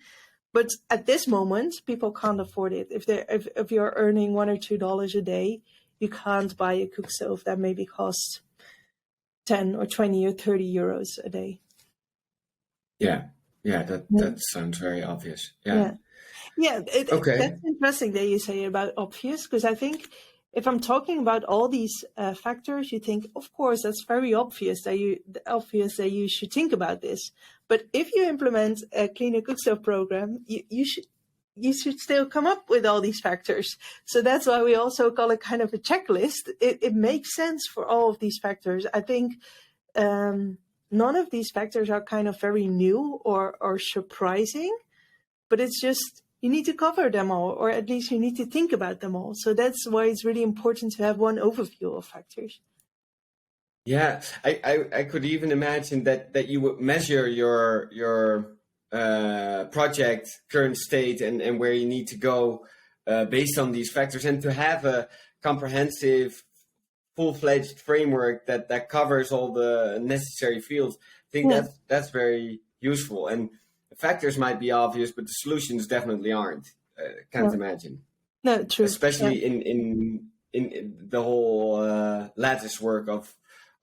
But at this moment, people can't afford it. If you're earning $1 or $2 a day, you can't buy a cook stove that maybe costs 10 or 20 or 30 euros a day. Yeah. Yeah, Yeah, that sounds very obvious. Yeah. yeah, yeah. Okay. That's interesting that you say about obvious, because I think if I'm talking about all these factors, you think, of course, that's very obvious that you should think about this. But if you implement a cleaner cook stove program, you should still come up with all these factors. So that's why we also call it kind of a checklist. It makes sense for all of these factors. I think none of these factors are kind of very new or surprising, but it's just you need to cover them all, or at least you need to think about them all. So that's why it's really important to have one overview of factors. Yeah, I could even imagine that you would measure your project current state and where you need to go based on these factors, and to have a comprehensive, full-fledged framework that covers all the necessary fields. I think Yeah, that's very useful. And the factors might be obvious, but the solutions definitely aren't. Can't no, imagine, no, true. Yeah, especially in the whole lattice work of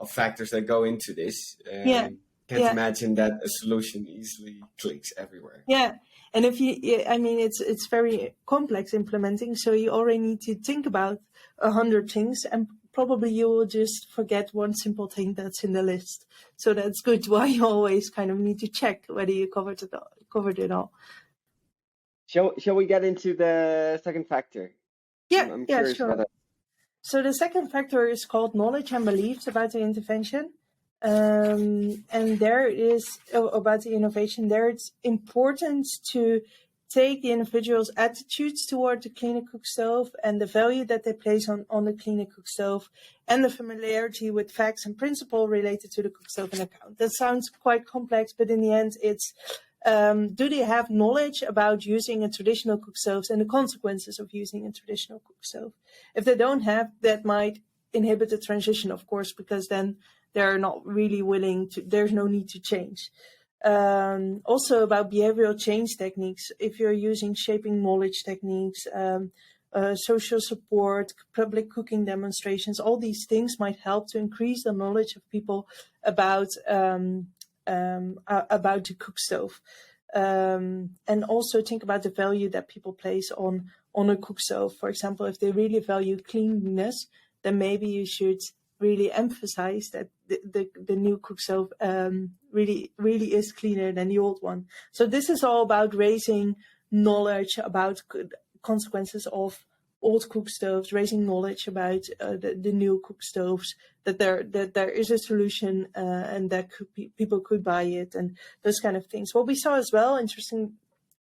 factors that go into this. yeah, Can't yeah. imagine that a solution easily clicks everywhere. Yeah, and if you, yeah, I mean, it's very complex implementing, so you already need to think about 100 things, and probably you will just forget one simple thing that's in the list. So that's good. Why you always kind of need to check whether you covered it all. Shall we get into the second factor? Yeah, I'm yeah, curious about sure. that. So the second factor is called knowledge and beliefs about the intervention. And there is about the innovation. There it's important to take the individual's attitudes toward the cleaner cook stove and the value that they place on the cleaner cook stove, and the familiarity with facts and principle related to the cook stove in account. That sounds quite complex, but in the end, it's do they have knowledge about using a traditional cook stove and the consequences of using a traditional cook stove? If they don't have, that might inhibit the transition, of course, because then they're not really willing to, there's no need to change. Also about behavioral change techniques, if you're using shaping knowledge techniques, social support, public cooking demonstrations, all these things might help to increase the knowledge of people about the cook stove. And also think about the value that people place on a cook stove. For example, if they really value cleanliness, then maybe you should really emphasize that the new cook stove really is cleaner than the old one. So this is all about raising knowledge about consequences of old cook stoves, raising knowledge about the new cook stoves, that there is a solution and that people could buy it, and those kind of things. What we saw as well,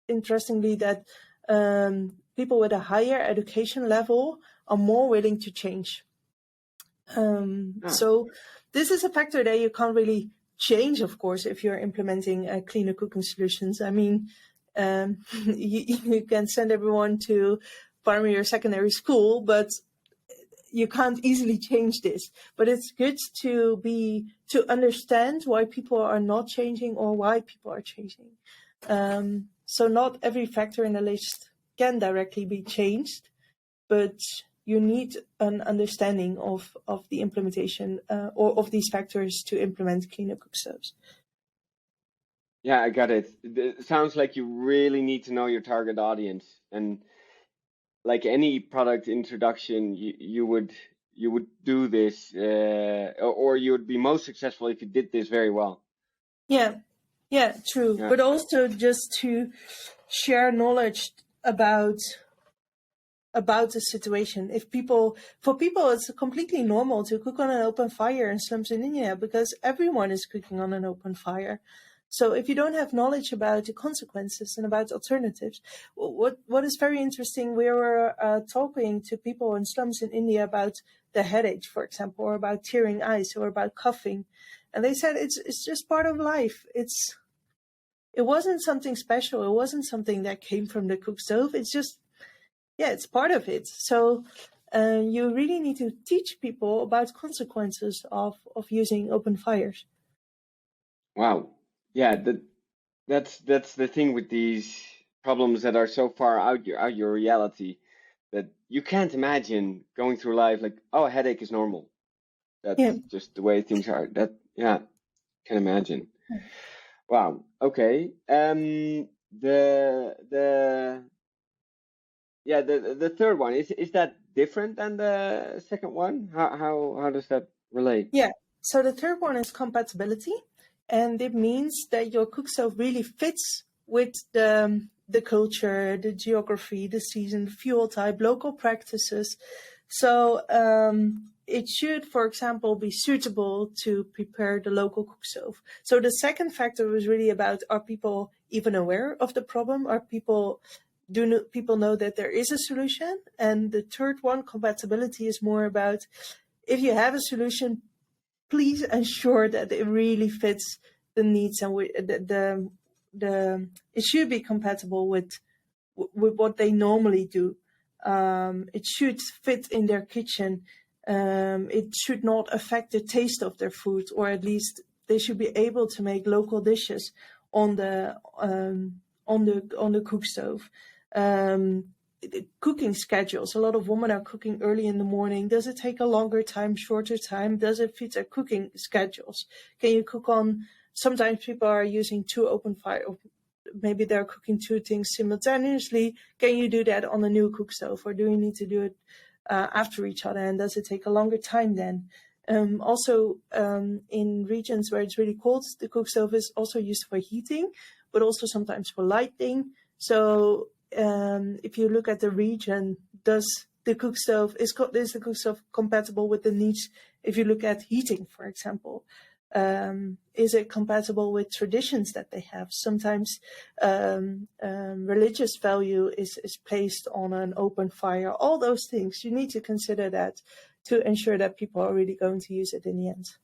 interestingly, that people with a higher education level are more willing to change. Ah, So this is a factor that you can't really change, of course, if you're implementing cleaner cooking solutions. I mean, you can send everyone to primary or secondary school, but you can't easily change this. But it's good to understand why people are not changing or why people are changing. So not every factor in the list can directly be changed, but you need an understanding of the implementation or of these factors to implement cleaner cook stoves. Yeah, I got it. It sounds like you really need to know your target audience, and like any product introduction, you would do this, or you would be most successful if you did this very well. Yeah, true. Yeah. But also just to share knowledge about the situation. For people, it's completely normal to cook on an open fire in slums in India because everyone is cooking on an open fire. So if you don't have knowledge about the consequences and about alternatives, what is very interesting, we were talking to people in slums in India about the headache, for example, or about tearing eyes, or about coughing, and they said it's just part of life. It wasn't something special. It wasn't something that came from the cook stove. It's just, yeah, it's part of it. So you really need to teach people about consequences of using open fires. Wow. Yeah, that's the thing with these problems that are so far out your reality that you can't imagine going through life like, oh, a headache is normal. Yeah. That's just the way things are. That, yeah, can imagine. Wow. Okay. The yeah, the third one, is that different than the second one? How does that relate? Yeah. So the third one is compatibility, and it means that your cook stove really fits with the culture, the geography, the season, fuel type, local practices. So it should, for example, be suitable to prepare the local cook stove. So the second factor was really about, are people even aware of the problem? Are people people know that there is a solution? And the third one, compatibility, is more about, if you have a solution, please ensure that it really fits the needs, and it should be compatible with what they normally do. It should fit in their kitchen. It should not affect the taste of their food, or at least they should be able to make local dishes on the cook stove. Cooking schedules. A lot of women are cooking early in the morning. Does it take a longer time, shorter time? Does it fit their cooking schedules? Can you cook on? Sometimes people are using two open fire. Maybe they're cooking two things simultaneously. Can you do that on a new cook stove, or do you need to do it after each other? And does it take a longer time then? Also, in regions where it's really cold, the cook stove is also used for heating, but also sometimes for lighting. So if you look at the region, is the cook stove compatible with the needs? If you look at heating, for example, is it compatible with traditions that they have? Sometimes religious value is placed on an open fire. All those things, you need to consider that to ensure that people are really going to use it in the end.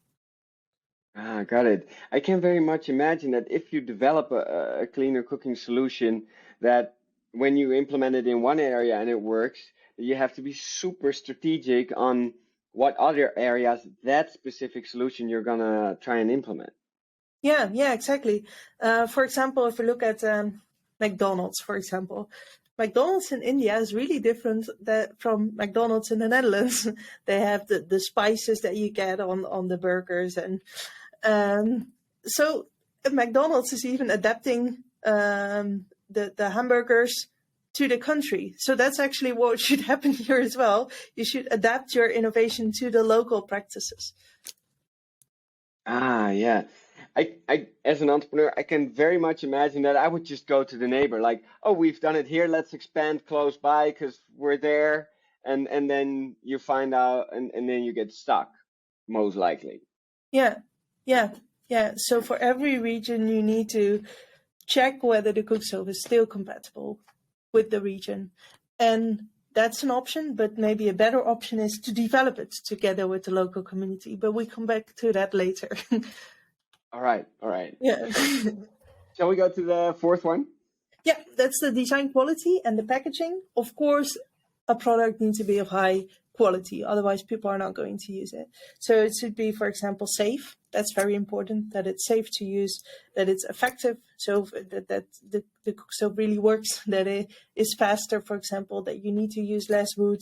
Ah, got it. I can very much imagine that if you develop a cleaner cooking solution, that when you implement it in one area and it works, you have to be super strategic on what other areas that specific solution you're gonna try and implement. Yeah, exactly. For example, if we look at McDonald's, for example, McDonald's in India is really different from McDonald's in the Netherlands. They have the spices that you get on the burgers, and so McDonald's is even adapting the hamburgers to the country. So that's actually what should happen here as well. You should adapt your innovation to the local practices. Ah, yeah. I as an entrepreneur, I can very much imagine that I would just go to the neighbor, like, oh, we've done it here, let's expand close by because we're there, and then you find out, and then you get stuck, most likely. Yeah. So for every region, you need to check whether the cook stove is still compatible with the region. And that's an option, but maybe a better option is to develop it together with the local community. But we come back to that later. All right. Yeah. Shall we go to the fourth one? Yeah, that's the design quality and the packaging. Of course, a product needs to be of high quality, otherwise people are not going to use it. So it should be, for example, safe. That's very important, that it's safe to use, that it's effective, so that the cook stove really works, that it is faster, for example, that you need to use less wood,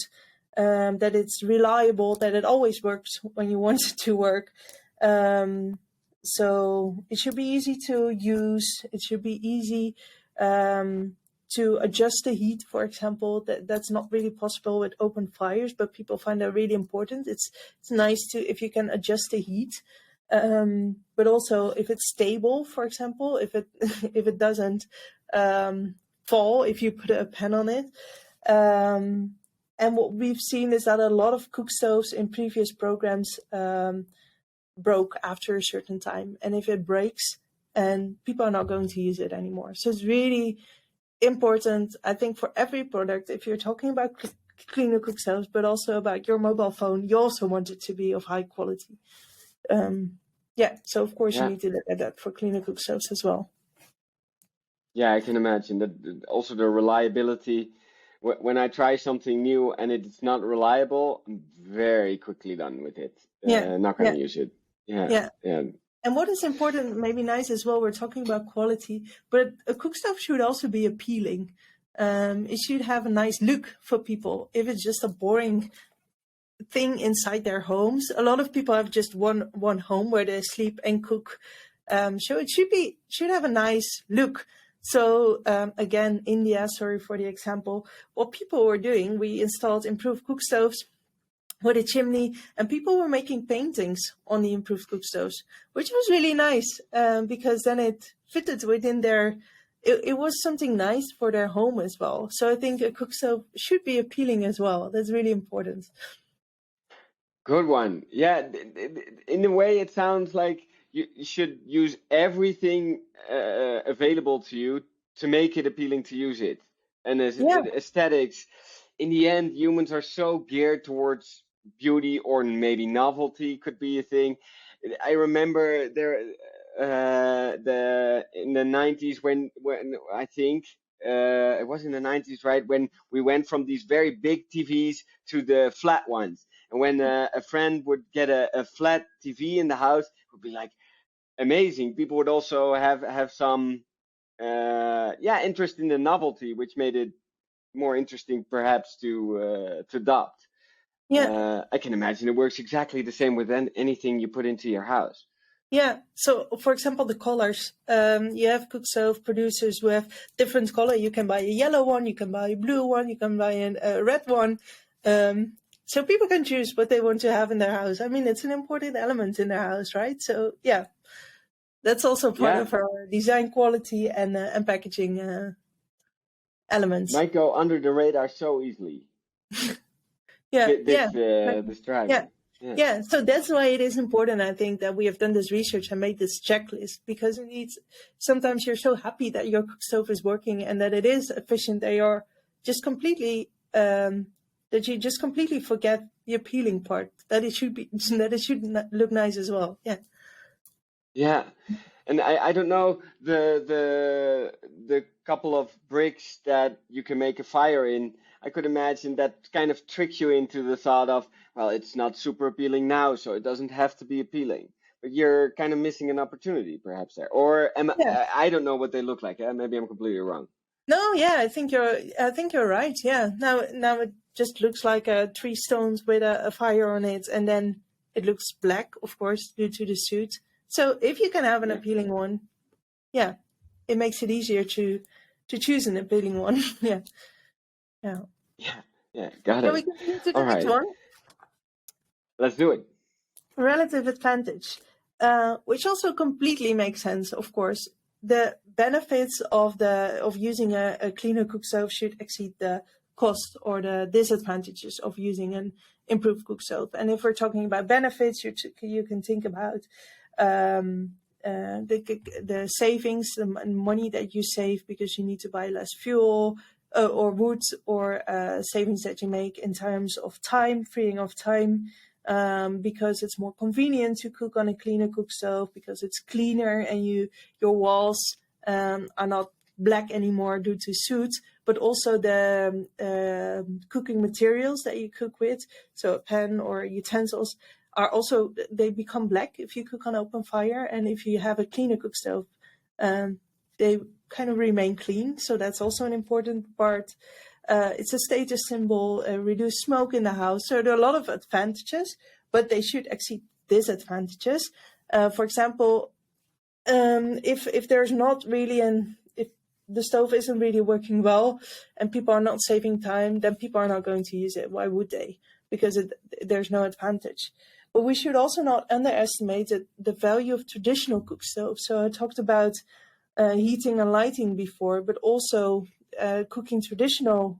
that it's reliable, that it always works when you want it to work. So it should be easy to use. It should be easy to adjust the heat, for example. That's not really possible with open fires, but people find that really important. It's nice to, if you can adjust the heat, but also if it's stable, for example, if it if it doesn't fall if you put a pan on it. And what we've seen is that a lot of cook stoves in previous programs broke after a certain time. And if it breaks, and people are not going to use it anymore. So it's really important, I think, for every product, if you're talking about cleaner cook stoves, but also about your mobile phone, you also want it to be of high quality. So of course you need to look at that for cleaner cook stoves as well. Yeah, I can imagine that. Also the reliability. When I try something new and it's not reliable, I'm very quickly done with it. Not going to use it. Yeah. And what is important, maybe nice as well, we're talking about quality, but a cook stove should also be appealing. It should have a nice look for people. If it's just a boring thing inside their homes, a lot of people have just one home where they sleep and cook. So it should have a nice look. So again, India, sorry for the example, what people were doing, we installed improved cook stoves with a chimney, and people were making paintings on the improved cook stoves, which was really nice because then it fitted within their, it was something nice for their home as well. So I think a cook stove should be appealing as well. That's really important. Good one. Yeah, in a way it sounds like you should use everything available to you to make it appealing to use it. And as aesthetics, in the end, humans are so geared towards beauty, or maybe novelty could be a thing. I remember there in the 90s when I think it was in the 90s, right, when we went from these very big TVs to the flat ones. And when a friend would get a flat TV in the house, it would be like amazing. People would also have some interest in the novelty, which made it more interesting perhaps to adopt. I can imagine it works exactly the same with anything you put into your house. Yeah. So, for example, the colors. You have cook stove producers who have different color. You can buy a yellow one, you can buy a blue one, you can buy a red one. So people can choose what they want to have in their house. I mean, it's an important element in their house, right? So, yeah, that's also part of our design quality and packaging elements. Might go under the radar so easily. This driver. Yeah, so that's why it is important, I think, that we have done this research and made this checklist, because it needs, sometimes you're so happy that your cook stove is working and that it is efficient, that you're just completely, that you just completely forget the appealing part, that it should look nice as well. Yeah. Yeah. And I don't know, the couple of bricks that you can make a fire in, I could imagine that kind of tricks you into the thought of, well, it's not super appealing now, so it doesn't have to be appealing. But you're kind of missing an opportunity, perhaps, there. Or I don't know what they look like. Maybe I'm completely wrong. No, yeah, I think you're right. Yeah, now it just looks like 3 stones with a fire on it, and then it looks black, of course, due to the soot. So if you can have an appealing one, it makes it easier to choose an appealing one. Yeah. Got it. We can move to the next one. Let's do it. Relative advantage, which also completely makes sense, of course. The benefits of using a cleaner cook stove should exceed the cost or the disadvantages of using an improved cook stove. And if we're talking about benefits, you can think about the savings, the money that you save because you need to buy less fuel or wood, or savings that you make in terms of time, freeing of time, because it's more convenient to cook on a cleaner cook stove, because it's cleaner and your walls are not black anymore due to soot, but also the cooking materials that you cook with, so a pan or utensils, are also, they become black if you cook on open fire. And if you have a cleaner cook stove, they kind of remain clean. So that's also an important part. It's a status symbol, reduce smoke in the house. So there are a lot of advantages, but they should exceed disadvantages. For example, if there's not really if the stove isn't really working well and people are not saving time, then people are not going to use it. Why would they? Because there's no advantage. But we should also not underestimate the value of traditional cook stoves. So I talked about heating and lighting before, but also cooking traditional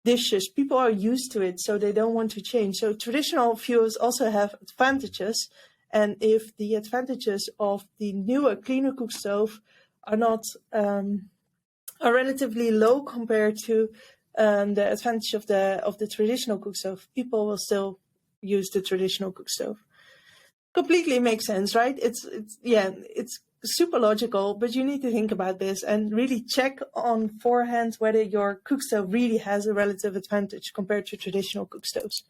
dishes. People are used to it, so they don't want to change. So traditional fuels also have advantages. And if the advantages of the newer, cleaner cook stove are not are relatively low compared to the advantage of the traditional cook stove, people will still use the traditional cook stove. Completely makes sense, right? It's super logical, but you need to think about this and really check on forehand whether your cook stove really has a relative advantage compared to traditional cook stoves.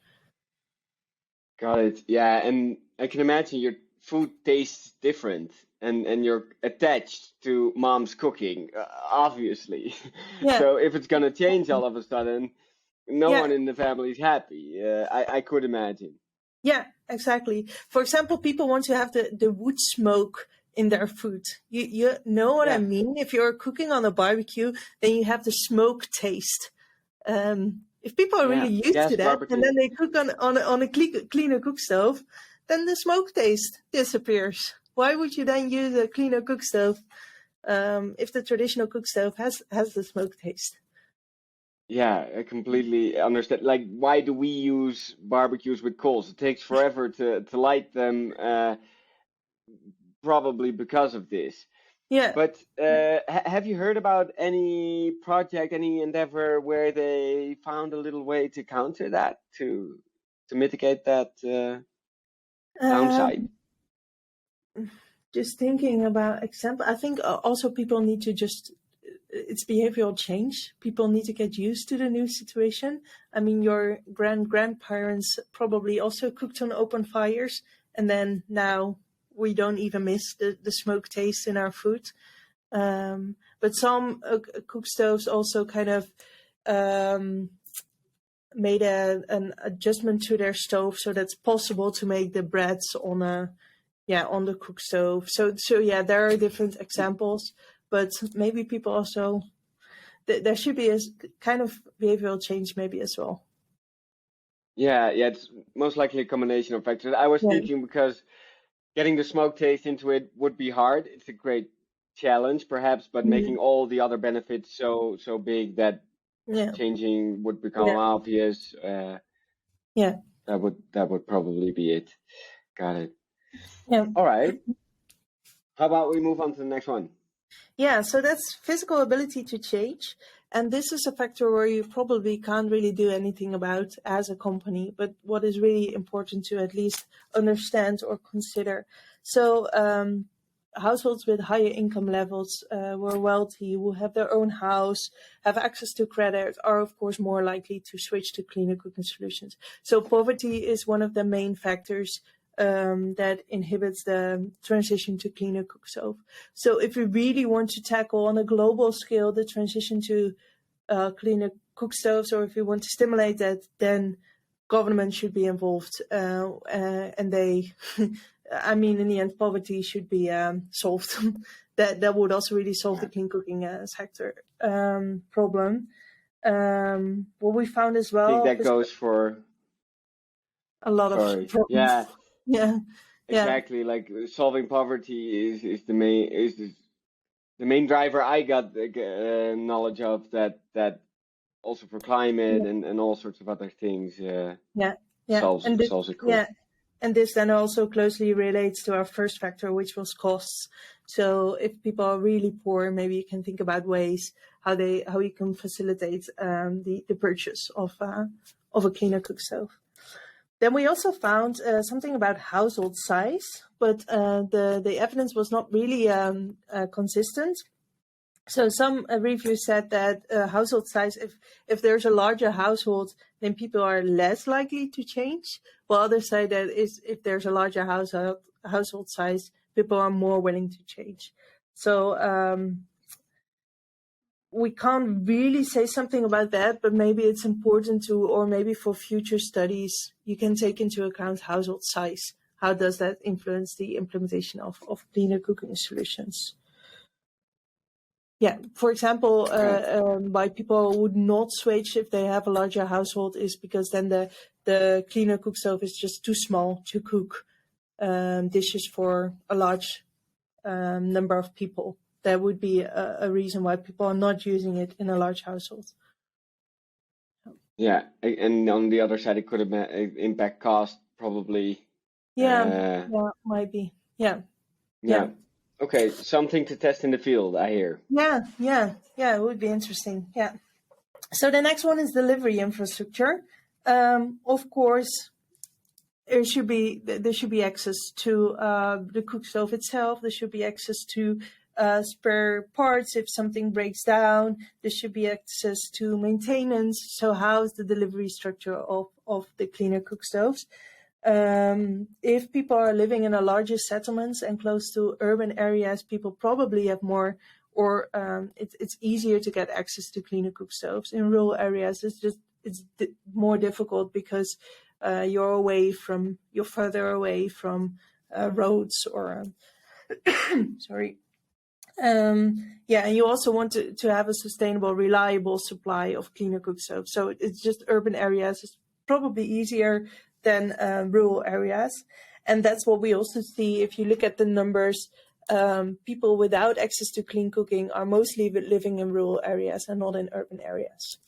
Got it. Yeah, and I can imagine your food tastes different, and you're attached to mom's cooking, obviously. Yeah. So if it's gonna change all of a sudden, no Yeah. one in the family is happy. I could imagine. Yeah, exactly. For example, people want to have the wood smoke in their food. You know what I Yeah. mean? If you're cooking on a barbecue, then you have the smoke taste. If people are Yeah, really used gas to that, barbecue. and then they cook on a cleaner cook stove, then the smoke taste disappears. Why would you then use a cleaner cook stove if the traditional cook stove has the smoke taste? Yeah, I completely understand. Like, why do we use barbecues with coals? It takes forever to light them, probably because of this. Yeah. But have you heard about any project, any endeavor where they found a little way to counter that, to mitigate that downside? Just thinking about example, I think also people need to it's behavioral change. People need to get used to the new situation. I mean, your grandparents probably also cooked on open fires, and then now we don't even miss the smoke taste in our food. But some cook stoves also kind of made an adjustment to their stove, so that's possible to make the breads on the cook stove. So yeah, there are different examples, but maybe people also there should be a kind of behavioral change maybe as well. Yeah, it's most likely a combination of factors. I was Yeah. thinking because getting the smoke taste into it would be hard. It's a great challenge, perhaps, but making all the other benefits so big that Yeah. changing would become Yeah. obvious. Yeah. That would probably be it. Got it. Yeah. All right. How about we move on to the next one? Yeah, so that's physical ability to change. And this is a factor where you probably can't really do anything about as a company, but what is really important to at least understand or consider. So households with higher income levels, who are wealthy, who have their own house, have access to credit, are of course more likely to switch to cleaner cooking solutions. So poverty is one of the main factors that inhibits the transition to cleaner cook stove. So if we really want to tackle on a global scale the transition to cleaner cook stoves, or if we want to stimulate that, then government should be involved, and they, I mean, in the end, poverty should be solved. that would also really solve the clean cooking sector problem. What we found as well. I think that goes for a lot of Sorry. problems. Yeah, Yeah. exactly. Like solving poverty is the main driver I got knowledge of, that also for climate and all sorts of other things solves it quick. Yeah, and this then also closely relates to our first factor, which was costs. So if people are really poor, maybe you can think about ways how you can facilitate the purchase of a cleaner cook stove. Then we also found something about household size, but the evidence was not really consistent. So some reviews said that household size, if there's a larger household, then people are less likely to change. While others say that if there's a larger household size, people are more willing to change. So we can't really say something about that, but maybe it's important to, or maybe for future studies, you can take into account household size. How does that influence the implementation of cleaner cooking solutions? Yeah, for example, why people would not switch if they have a larger household is because then the cleaner cook stove is just too small to cook dishes for a large number of people. That would be a reason why people are not using it in a large household. Yeah, and on the other side, it could impact cost probably. Yeah, might be. Yeah. Okay, something to test in the field, I hear. Yeah, it would be interesting. Yeah. So the next one is delivery infrastructure. Of course, there should be access to the cook stove itself. There should be access to spare parts if something breaks down. There should be access to maintenance. So how is the delivery structure of the cleaner cook stoves? If people are living in a larger settlements and close to urban areas, people probably have more, or it's easier to get access to cleaner cook stoves. In rural areas, it's more difficult because you're further away from roads or sorry. And you also want to have a sustainable, reliable supply of cleaner cook stoves. So it's just urban areas. It's probably easier than rural areas. And that's what we also see if you look at the numbers. People without access to clean cooking are mostly living in rural areas and not in urban areas.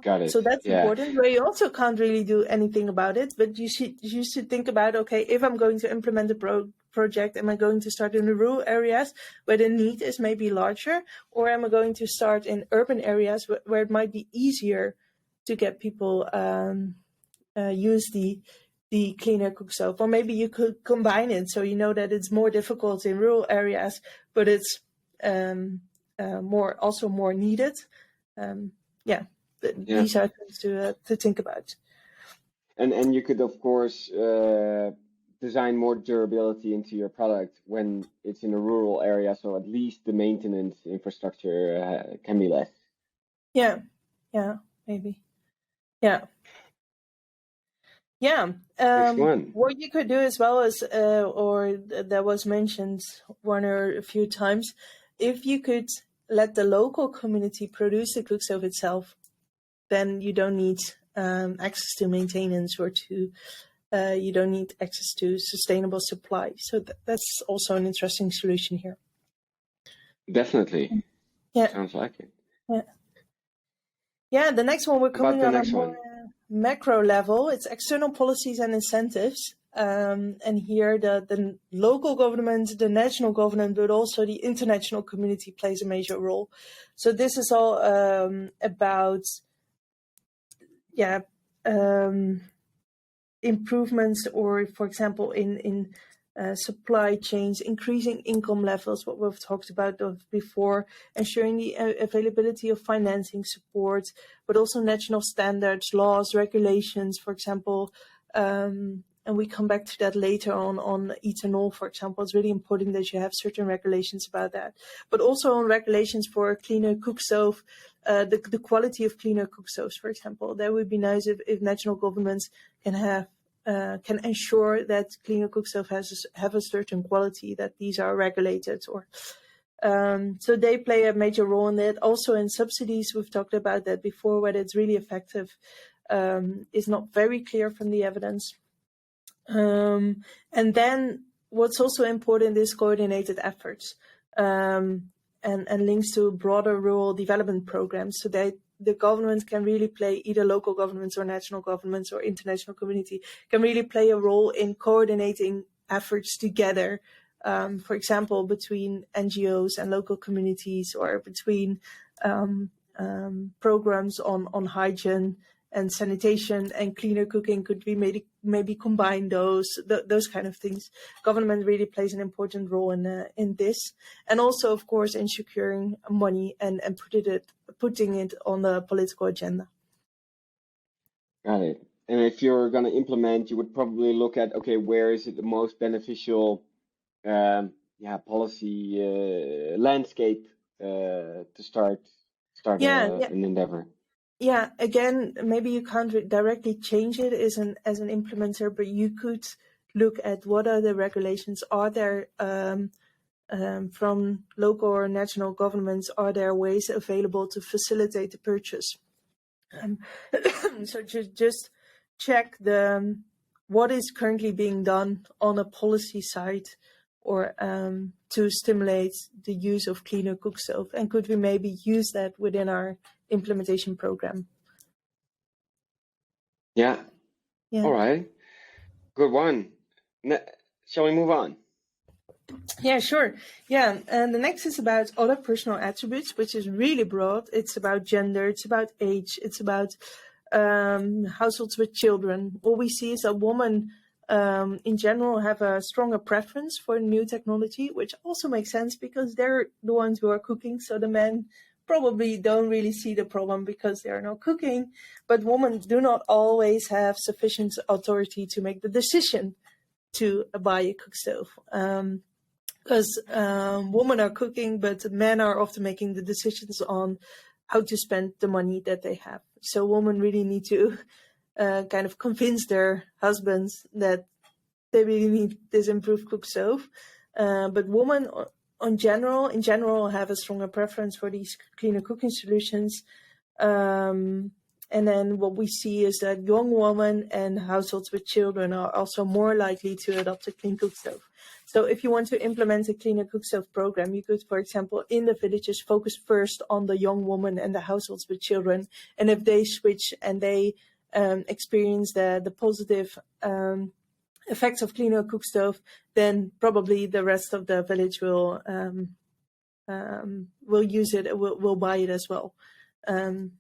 Got it. So that's important, where you also can't really do anything about it, but you should think about, okay, if I'm going to implement a project, am I going to start in the rural areas where the need is maybe larger, or am I going to start in urban areas where it might be easier to get people use the cleaner cook stove? Or maybe you could combine it, so you know that it's more difficult in rural areas, but it's more needed. These are things to think about. And you could, of course, design more durability into your product when it's in a rural area, so at least the maintenance infrastructure can be less. Yeah, maybe. Yeah. Next one. What you could do as well as, or that was mentioned one or a few times, if you could let the local community produce the cook stove itself, then you don't need access to maintenance or you don't need access to sustainable supply. So that's also an interesting solution here. Definitely. Yeah. Sounds like it. Yeah, the next one, we're coming on a more macro level. It's external policies and incentives. And here the local government, the national government, but also the international community plays a major role. So this is all about improvements, or for example in supply chains, increasing income levels, what we've talked about before, ensuring the availability of financing support, but also national standards, laws, regulations, for example, and we come back to that later on ethanol, for example. It's really important that you have certain regulations about that, but also on regulations for a cleaner cook stove, the quality of cleaner cook stoves, for example. That would be nice if national governments can ensure that cleaner cook stove have a certain quality, that these are regulated, or so they play a major role in that. Also in subsidies, we've talked about that before, whether it's really effective is not very clear from the evidence. And then what's also important is coordinated efforts and links to broader rural development programs, so that the government can really play, either local governments or national governments or international community can really play a role in coordinating efforts together, for example, between NGOs and local communities, or between programs on hygiene and sanitation and cleaner cooking. Could we maybe combine those kind of things? Government really plays an important role in this, and also, of course, in securing money and putting it on the political agenda. Got it. And if you're going to implement, you would probably look at, okay, where is it the most beneficial policy landscape to start Yeah. an endeavor? Yeah, again, maybe you can't directly change it as an implementer, but you could look at what are the regulations. Are there from local or national governments? Are there ways available to facilitate the purchase? So just check what is currently being done on a policy side, or to stimulate the use of cleaner cook stove, and could we maybe use that within our implementation program? Yeah. Yeah. All right. Good one. Shall we move on? Yeah, sure. Yeah, and the next is about other personal attributes, which is really broad. It's about gender, it's about age, it's about households with children. What we see is that women in general have a stronger preference for new technology, which also makes sense because they're the ones who are cooking. So the men probably don't really see the problem because they are not cooking. But women do not always have sufficient authority to make the decision to buy a cook stove. Because women are cooking, but men are often making the decisions on how to spend the money that they have. So women really need to kind of convince their husbands that they really need this improved cook stove. But women in general have a stronger preference for these cleaner cooking solutions. And then what we see is that young women and households with children are also more likely to adopt a clean cook stove. So if you want to implement a cleaner cook stove program, you could, for example, in the villages, focus first on the young women and the households with children. And if they switch and they experience the positive effects of cleaner cook stove, then probably the rest of the village will use it, will buy it as well.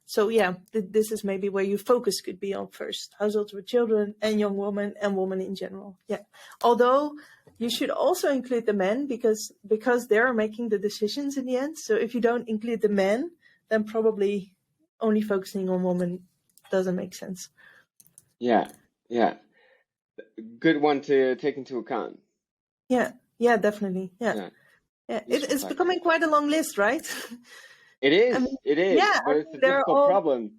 So yeah, this is maybe where your focus could be on first: households with children and young women and women in general. Yeah, although you should also include the men because they're making the decisions in the end. So if you don't include the men, then probably only focusing on women doesn't make sense. Yeah. Good one to take into account. Yeah, definitely. Yeah. It's becoming quite a long list, right? It is. Yeah, but it's a difficult problem.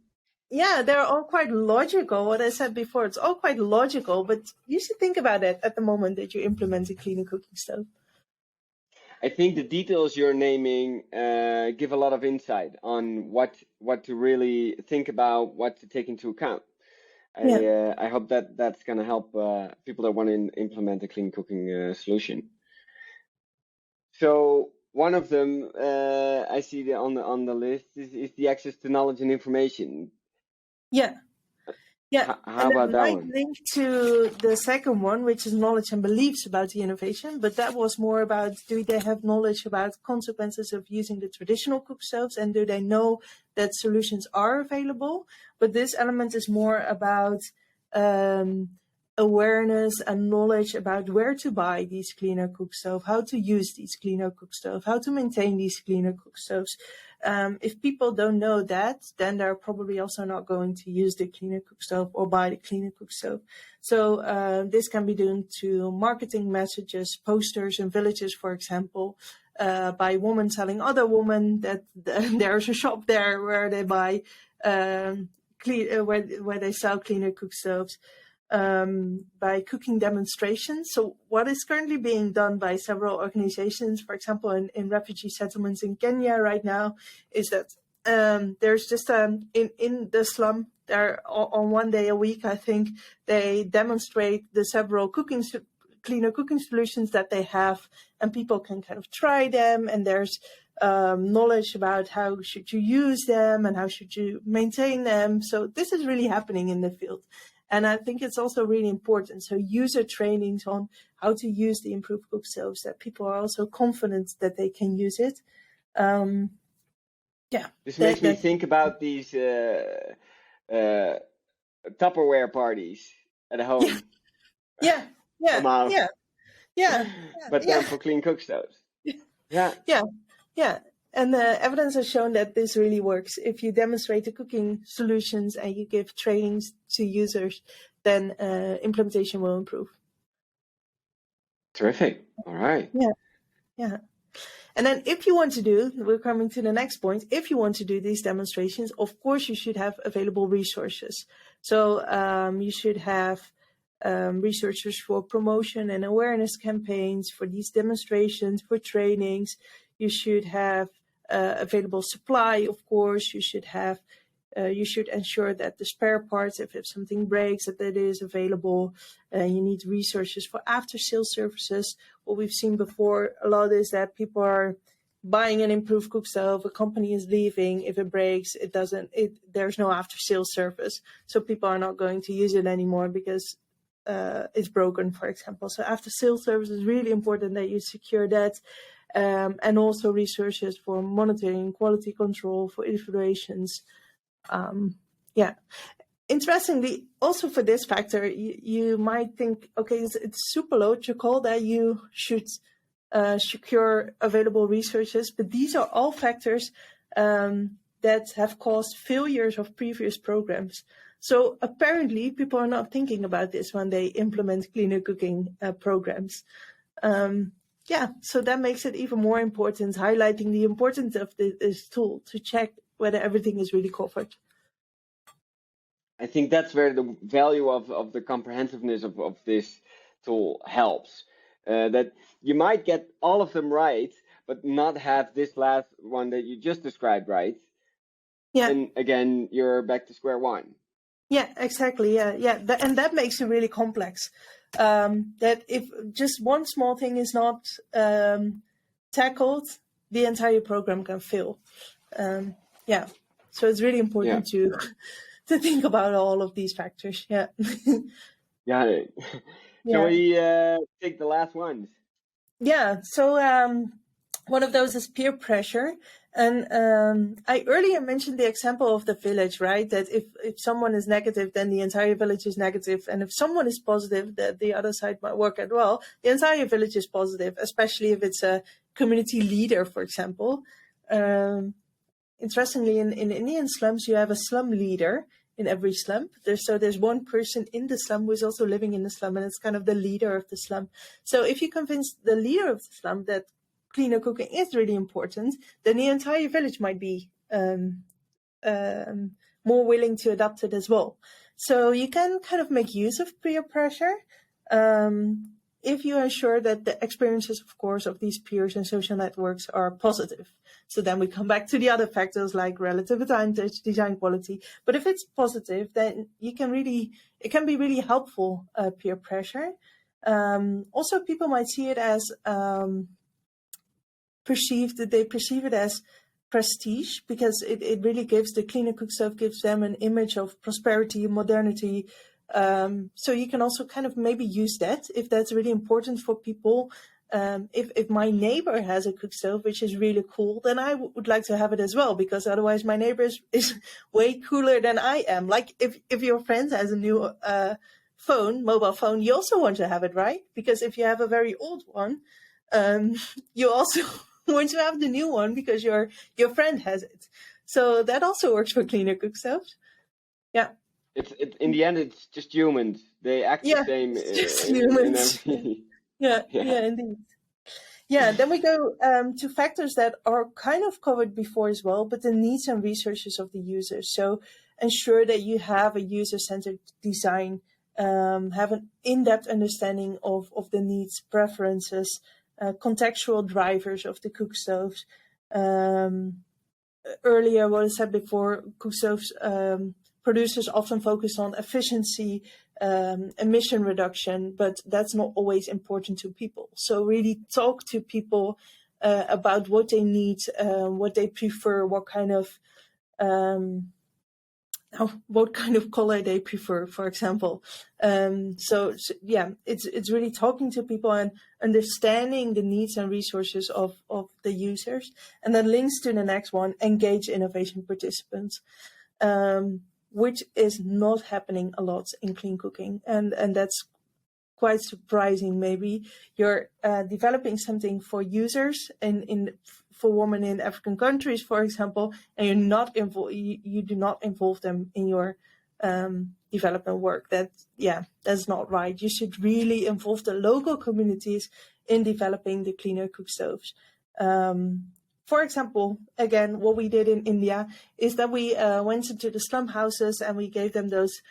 Yeah, they're all quite logical. What I said before, it's all quite logical, but you should think about it at the moment that you implement a cleaner cooking stove. I think the details you're naming give a lot of insight on what to really think about, what to take into account. I hope that's going to help people that want to implement a clean cooking solution. So one of them I see on the list is the access to knowledge and information. Yeah. How about that one? Link to the second one, which is knowledge and beliefs about the innovation, but that was more about, do they have knowledge about consequences of using the traditional cook stoves, and do they know that solutions are available? But this element is more about awareness and knowledge about where to buy these cleaner cook stoves, how to use these cleaner cook stoves, how to maintain these cleaner cook stoves. If people don't know that, then they're probably also not going to use the cleaner cook stove or buy the cleaner cook stove. So this can be done to marketing messages, posters in villages, for example, by women telling other women that there's a shop there where they buy where they sell cleaner cook stoves. By cooking demonstrations. So what is currently being done by several organizations, for example, in refugee settlements in Kenya right now, is that there's just in the slum, there on one day a week, I think, they demonstrate the several cleaner cooking solutions that they have, and people can kind of try them, and there's knowledge about how should you use them and how should you maintain them. So this is really happening in the field. And I think it's also really important. So user trainings on how to use the improved cook stoves, that people are also confident that they can use it. This makes me think about these Tupperware parties at home. Yeah. But then for clean cook stoves. Yeah. And the evidence has shown that this really works. If you demonstrate the cooking solutions and you give trainings to users, then implementation will improve. Terrific. All right. Yeah. And then if you want to do, we're coming to the next point, if you want to do these demonstrations, of course, you should have available resources. So you should have researchers for promotion and awareness campaigns, for these demonstrations, for trainings. You should have available supply, of course. You should have you should ensure that the spare parts, if something breaks, that it is available. You need resources for after-sales services. What we've seen before a lot is that people are buying an improved cook stove. A company is leaving. If it breaks, there's no after-sales service. So people are not going to use it anymore because it's broken, for example. So after-sales service is really important that you secure that. And also resources for monitoring, quality control, for evaluations. Interestingly, also for this factor, you might think, okay, it's super logical that you should secure available resources, but these are all factors that have caused failures of previous programs. So apparently, people are not thinking about this when they implement cleaner cooking programs. So that makes it even more important, highlighting the importance of this tool to check whether everything is really covered. I think that's where the value of the comprehensiveness of this tool helps. That you might get all of them right, but not have this last one that you just described right. Yeah. And again, you're back to square one. Yeah, exactly. And that makes it really complex. That if just one small thing is not tackled, the entire program can fail. So it's really important to think about all of these factors. Yeah. Got it. Shall we take the last ones? Yeah. So one of those is peer pressure. And I earlier mentioned the example of the village, right? That if someone is negative, then the entire village is negative. And if someone is positive, that the other side might work as well. The entire village is positive, especially if it's a community leader, for example. Interestingly, in Indian slums, you have a slum leader in every slum. There's one person in the slum who is also living in the slum, and it's kind of the leader of the slum. So if you convince the leader of the slum that cleaner cooking is really important, then the entire village might be more willing to adopt it as well. So you can kind of make use of peer pressure if you ensure that the experiences, of course, of these peers and social networks are positive. So then we come back to the other factors like relative advantage, design quality. But if it's positive, then it can be really helpful, peer pressure. Also, people might see it as perceive it as prestige, because it really gives the cleaner cook stove, gives them an image of prosperity, modernity. So you can also kind of maybe use that if that's really important for people. If my neighbor has a cook stove, which is really cool, then I would like to have it as well, because otherwise my neighbor is way cooler than I am. Like if your friend has a new mobile phone, you also want to have it, right? Because if you have a very old one, you also want to have the new one because your friend has it. So that also works for cleaner cook stoves. Yeah. In the end, it's just humans. They act the same. It's just humans. Yeah, indeed. Yeah, then we go to factors that are kind of covered before as well, but the needs and resources of the users. So ensure that you have a user-centered design, have an in-depth understanding of the needs, preferences, contextual drivers of the cook stoves. Earlier, what I said before, cook stoves producers often focus on efficiency, emission reduction, but that's not always important to people. So really talk to people about what they need, what they prefer, what kind of color they prefer, for example. It's really talking to people and understanding the needs and resources of the users. And then links to the next one, engage innovation participants. Which is not happening a lot in clean cooking. And that's quite surprising, maybe. You're developing something for users for women in African countries, for example, and you do not involve them in your development work. That's not right. You should really involve the local communities in developing the cleaner cook stoves. For example, again, what we did in India is that we went into the slum houses and we gave them those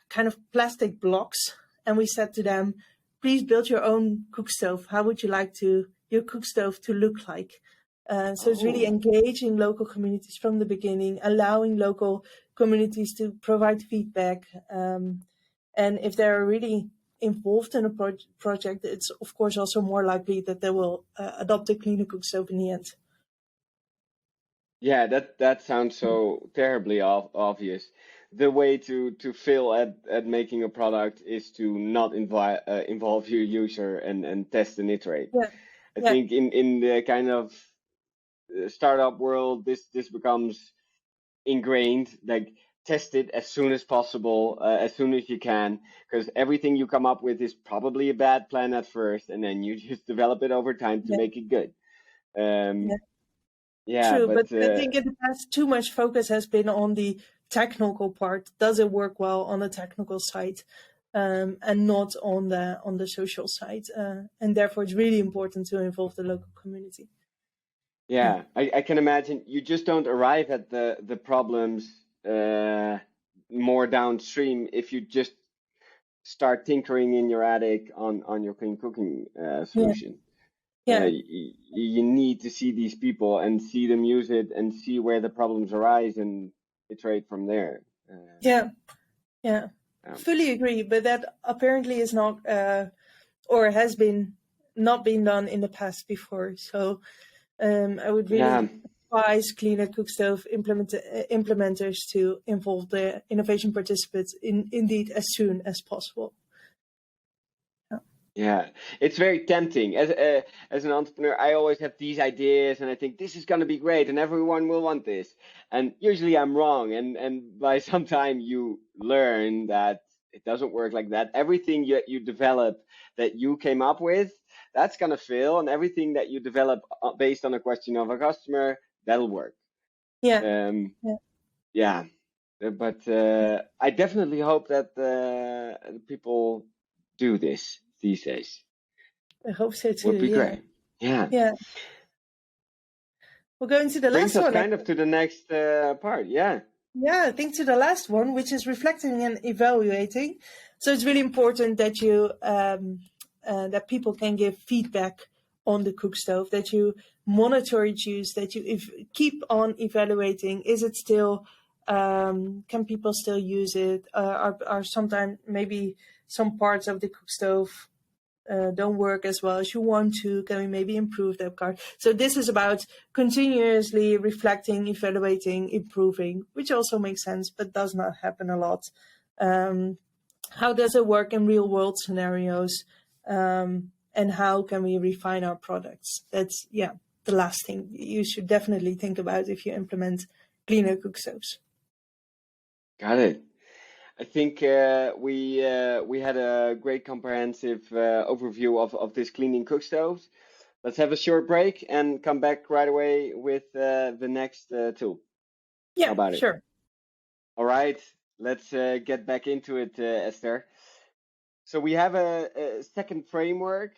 kind of plastic blocks, and we said to them, please build your own cook stove. How would you like your cook stove to look like? So it's really engaging local communities from the beginning, allowing local communities to provide feedback. And if they're really involved in a project, it's of course also more likely that they will adopt a cleaner cook stove in the end. Yeah, that sounds so terribly obvious. The way to fail at making a product is to not involve your user and test and iterate. Yeah. I Yeah. think in the kind of startup world, this becomes ingrained. Like, test it as soon as possible, as soon as you can, because everything you come up with is probably a bad plan at first, and then you just develop it over time to Yeah. make it good. Yeah. Yeah, True, but but I think in the past, too much focus has been on the technical part. Does it work well on the technical side, and not on the social side? And therefore, it's really important to involve the local community. yeah, I can imagine you just don't arrive at the problems more downstream if you just start tinkering in your attic on your clean cooking Yeah, solution. yeah, You need to see these people and see them use it and see where the problems arise and iterate from there. yeah, yeah. Um, Fully agree, but that apparently is not, or has been not been done in the past before. So I would yeah, really advise cleaner cook stove implementers to involve the innovation participants indeed as soon as possible. yeah. It's very tempting. As an entrepreneur, I always have these ideas, and I think this is going to be great, and everyone will want this. And usually I'm wrong, and by some time you learn that it doesn't work like that. Everything you develop that you came up with, that's going to fail, and everything that you develop based on a question of a customer, that'll work. Yeah, Um, yeah. yeah. But I definitely hope that people do this these days. I hope so too. Would be Yeah, great. Yeah. yeah. We're going to the Brings last us one. kind of to the next part. Yeah. Yeah, I think to the last one, which is reflecting and evaluating. So it's really important that you that people can give feedback on the cook stove, that you monitor its use, that you keep on evaluating. Is it still? Can people still use it? Are sometimes maybe some parts of the cook stove don't work as well as you want to? Can we maybe improve that part? So this is about continuously reflecting, evaluating, improving, which also makes sense, but does not happen a lot. How does it work in real world scenarios? And how can we refine our products? That's, the last thing you should definitely think about if you implement cleaner cook stoves. Got it. I think we had a great comprehensive overview of this cleaning cook stoves. Let's have a short break and come back right away with the next tool. Yeah, How about it? sure. All right. Let's get back into it, Esther. So we have a second framework.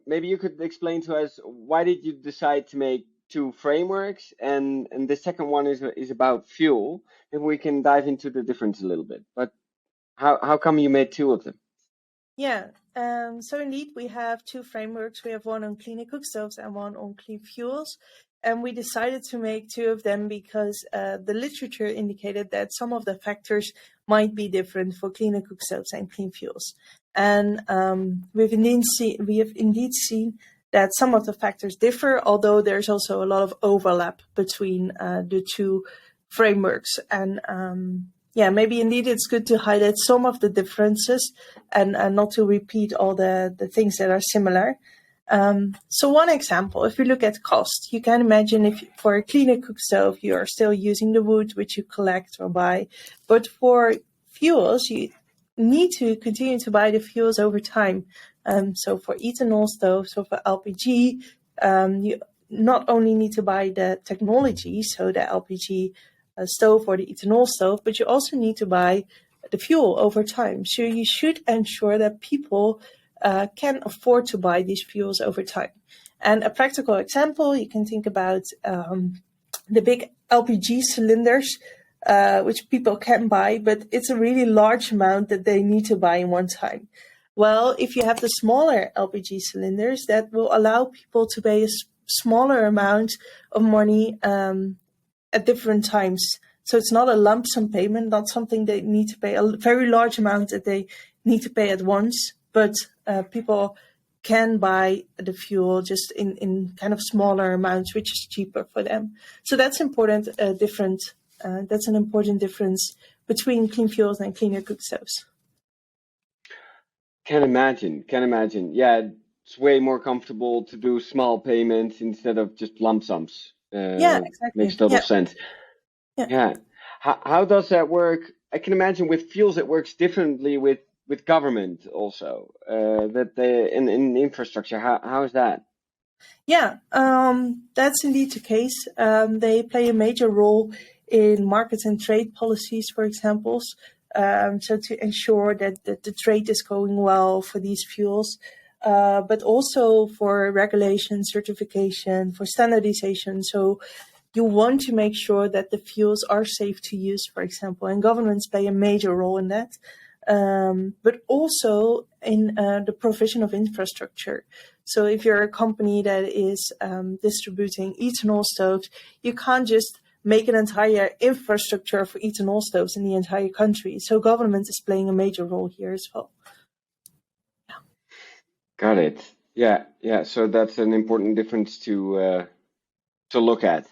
Maybe you could explain to us, why did you decide to make two frameworks, and the second one is about fuel. Maybe we can dive into the difference a little bit. But how come you made two of them? Yeah, so indeed we have two frameworks. We have one on cleaner cook stoves and one on clean fuels. And we decided to make two of them because the literature indicated that some of the factors might be different for cleaner cook stoves and clean fuels. And we have indeed seen that some of the factors differ, although there's also a lot of overlap between the two frameworks. And maybe indeed it's good to highlight some of the differences and not to repeat all the things that are similar. So one example, if you look at cost, you can imagine if for a cleaner cook stove, you are still using the wood which you collect or buy, but for fuels, you need to continue to buy the fuels over time. So for ethanol stoves or for LPG, you not only need to buy the technology, so the LPG stove or the ethanol stove, but you also need to buy the fuel over time. So you should ensure that people can afford to buy these fuels over time. And a practical example, you can think about the big LPG cylinders, which people can buy, but it's a really large amount that they need to buy in one time. Well, if you have the smaller LPG cylinders, that will allow people to pay a smaller amount of money at different times. So it's not a lump sum payment, not something they need to pay a very large amount that they need to pay at once, but people can buy the fuel just in kind of smaller amounts, which is cheaper for them. So that's important. That's an important difference between clean fuels and cleaner cook stoves. Can imagine. Yeah, it's way more comfortable to do small payments instead of just lump sums. Yeah, exactly. Makes total sense. Yeah. Yeah. How does that work? I can imagine with fuels it works differently with government also. That they in infrastructure. How is that? Yeah, that's indeed the case. They play a major role in market and trade policies, for example. So to ensure that the trade is going well for these fuels, but also for regulation, certification, for standardization. So you want to make sure that the fuels are safe to use, for example, and governments play a major role in that. But also in the provision of infrastructure. So if you're a company that is distributing ethanol stoves, you can't just make an entire infrastructure for ethanol stoves in the entire country. So government is playing a major role here as well. Yeah. Got it. Yeah. So that's an important difference to look at.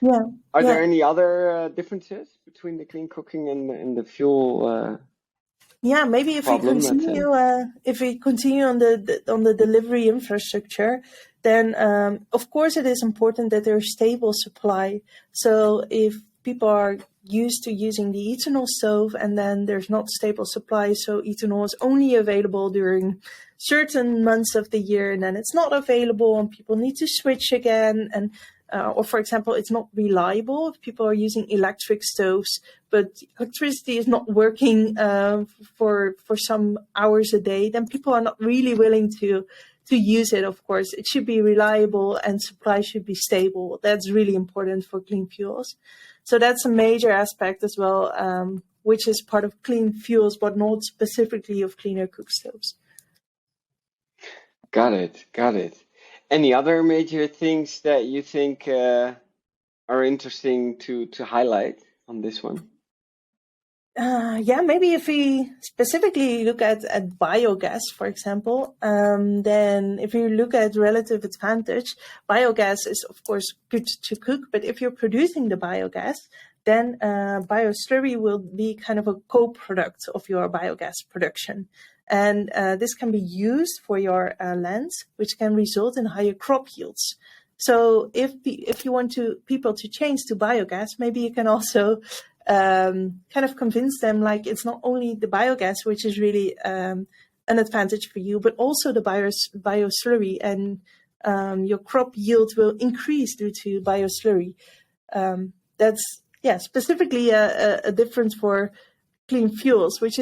Yeah. Are there any other differences between the clean cooking and the fuel? Yeah, maybe if we continue, on the delivery infrastructure, then of course it is important that there's stable supply. So if people are used to using the ethanol stove and then there's not stable supply, so ethanol is only available during certain months of the year and then it's not available and people need to switch again, and or for example, it's not reliable if people are using electric stoves, but electricity is not working for some hours a day, then people are not really willing to use it. Of course, it should be reliable and supply should be stable. That's really important for clean fuels. So that's a major aspect as well, which is part of clean fuels, but not specifically of cleaner cook stoves. Got it. Any other major things that you think are interesting to highlight on this one? Yeah, maybe if we specifically look at biogas, for example, then if you look at relative advantage, biogas is of course good to cook, but if you're producing the biogas, then bioslurry will be kind of a co-product of your biogas production. And this can be used for your lands, which can result in higher crop yields. So if you want people to change to biogas, maybe you can also kind of convince them like it's not only the biogas which is really an advantage for you, but also the bioslurry, and your crop yield will increase due to bioslurry. That's specifically a difference for clean fuels, which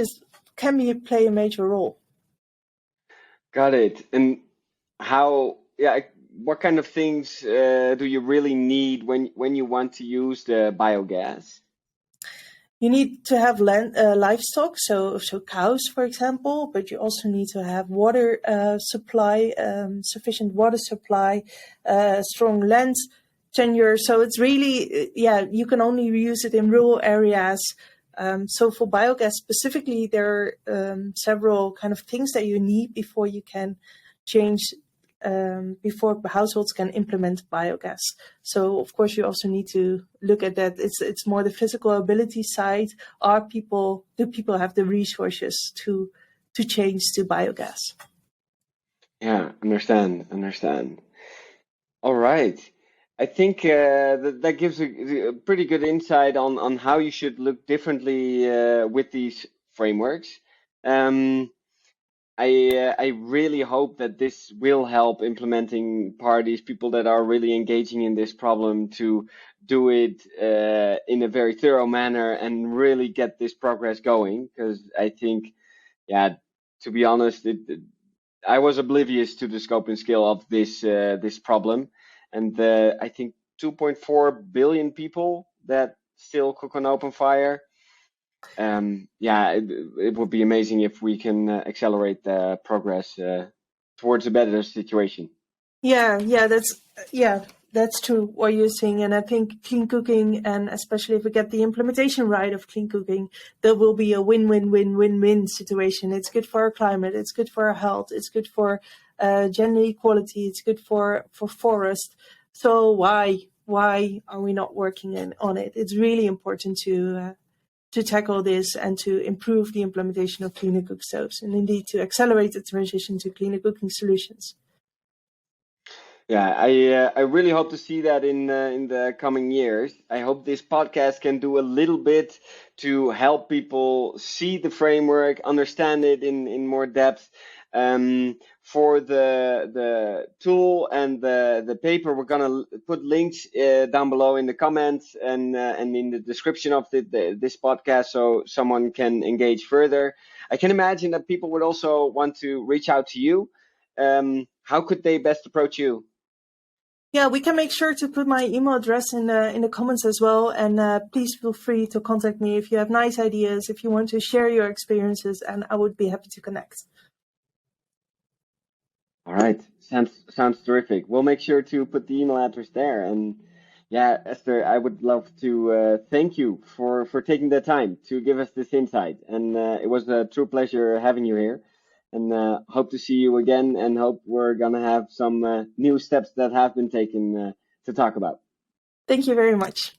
can play a major role. Got it. And what kind of things do you really need when you want to use the biogas? You need to have livestock, so cows, for example, but you also need to have water supply, sufficient water supply, strong land tenure. So it's really, you can only use it in rural areas. So for biogas specifically, there are several kind of things that you need before you can change, before households can implement biogas. So of course you also need to look at that. It's more the physical ability side. Do people have the resources to change to biogas? Yeah, understand. All right. I think that gives a pretty good insight on how you should look differently with these frameworks. I really hope that this will help implementing parties, people that are really engaging in this problem, to do it in a very thorough manner and really get this progress going. Because I think, to be honest, I was oblivious to the scope and scale of this problem, and I think 2.4 billion people that still cook on open fire. Yeah, it would be amazing if we can accelerate the progress towards a better situation. Yeah, that's true what you're saying. And I think clean cooking, and especially if we get the implementation right of clean cooking, there will be a win-win-win-win-win situation. It's good for our climate, it's good for our health, it's good for gender equality, it's good for forest. So why are we not working on it? It's really important to tackle this and to improve the implementation of cleaner cook stoves, and indeed to accelerate the transition to cleaner cooking solutions. Yeah, I really hope to see that in the coming years. I hope this podcast can do a little bit to help people see the framework, understand it in more depth. For the tool and the paper, we're gonna put links down below in the comments and in the description of this podcast, so someone can engage further. I can imagine that people would also want to reach out to you. How could they best approach you? Yeah, we can make sure to put my email address in the comments as well. And please feel free to contact me if you have nice ideas, if you want to share your experiences, and I would be happy to connect. All right, sounds terrific. We'll make sure to put the email address there. And yeah, Esther, I would love to thank you for taking the time to give us this insight. And it was a true pleasure having you here. And hope to see you again, and hope we're gonna have some new steps that have been taken to talk about. Thank you very much.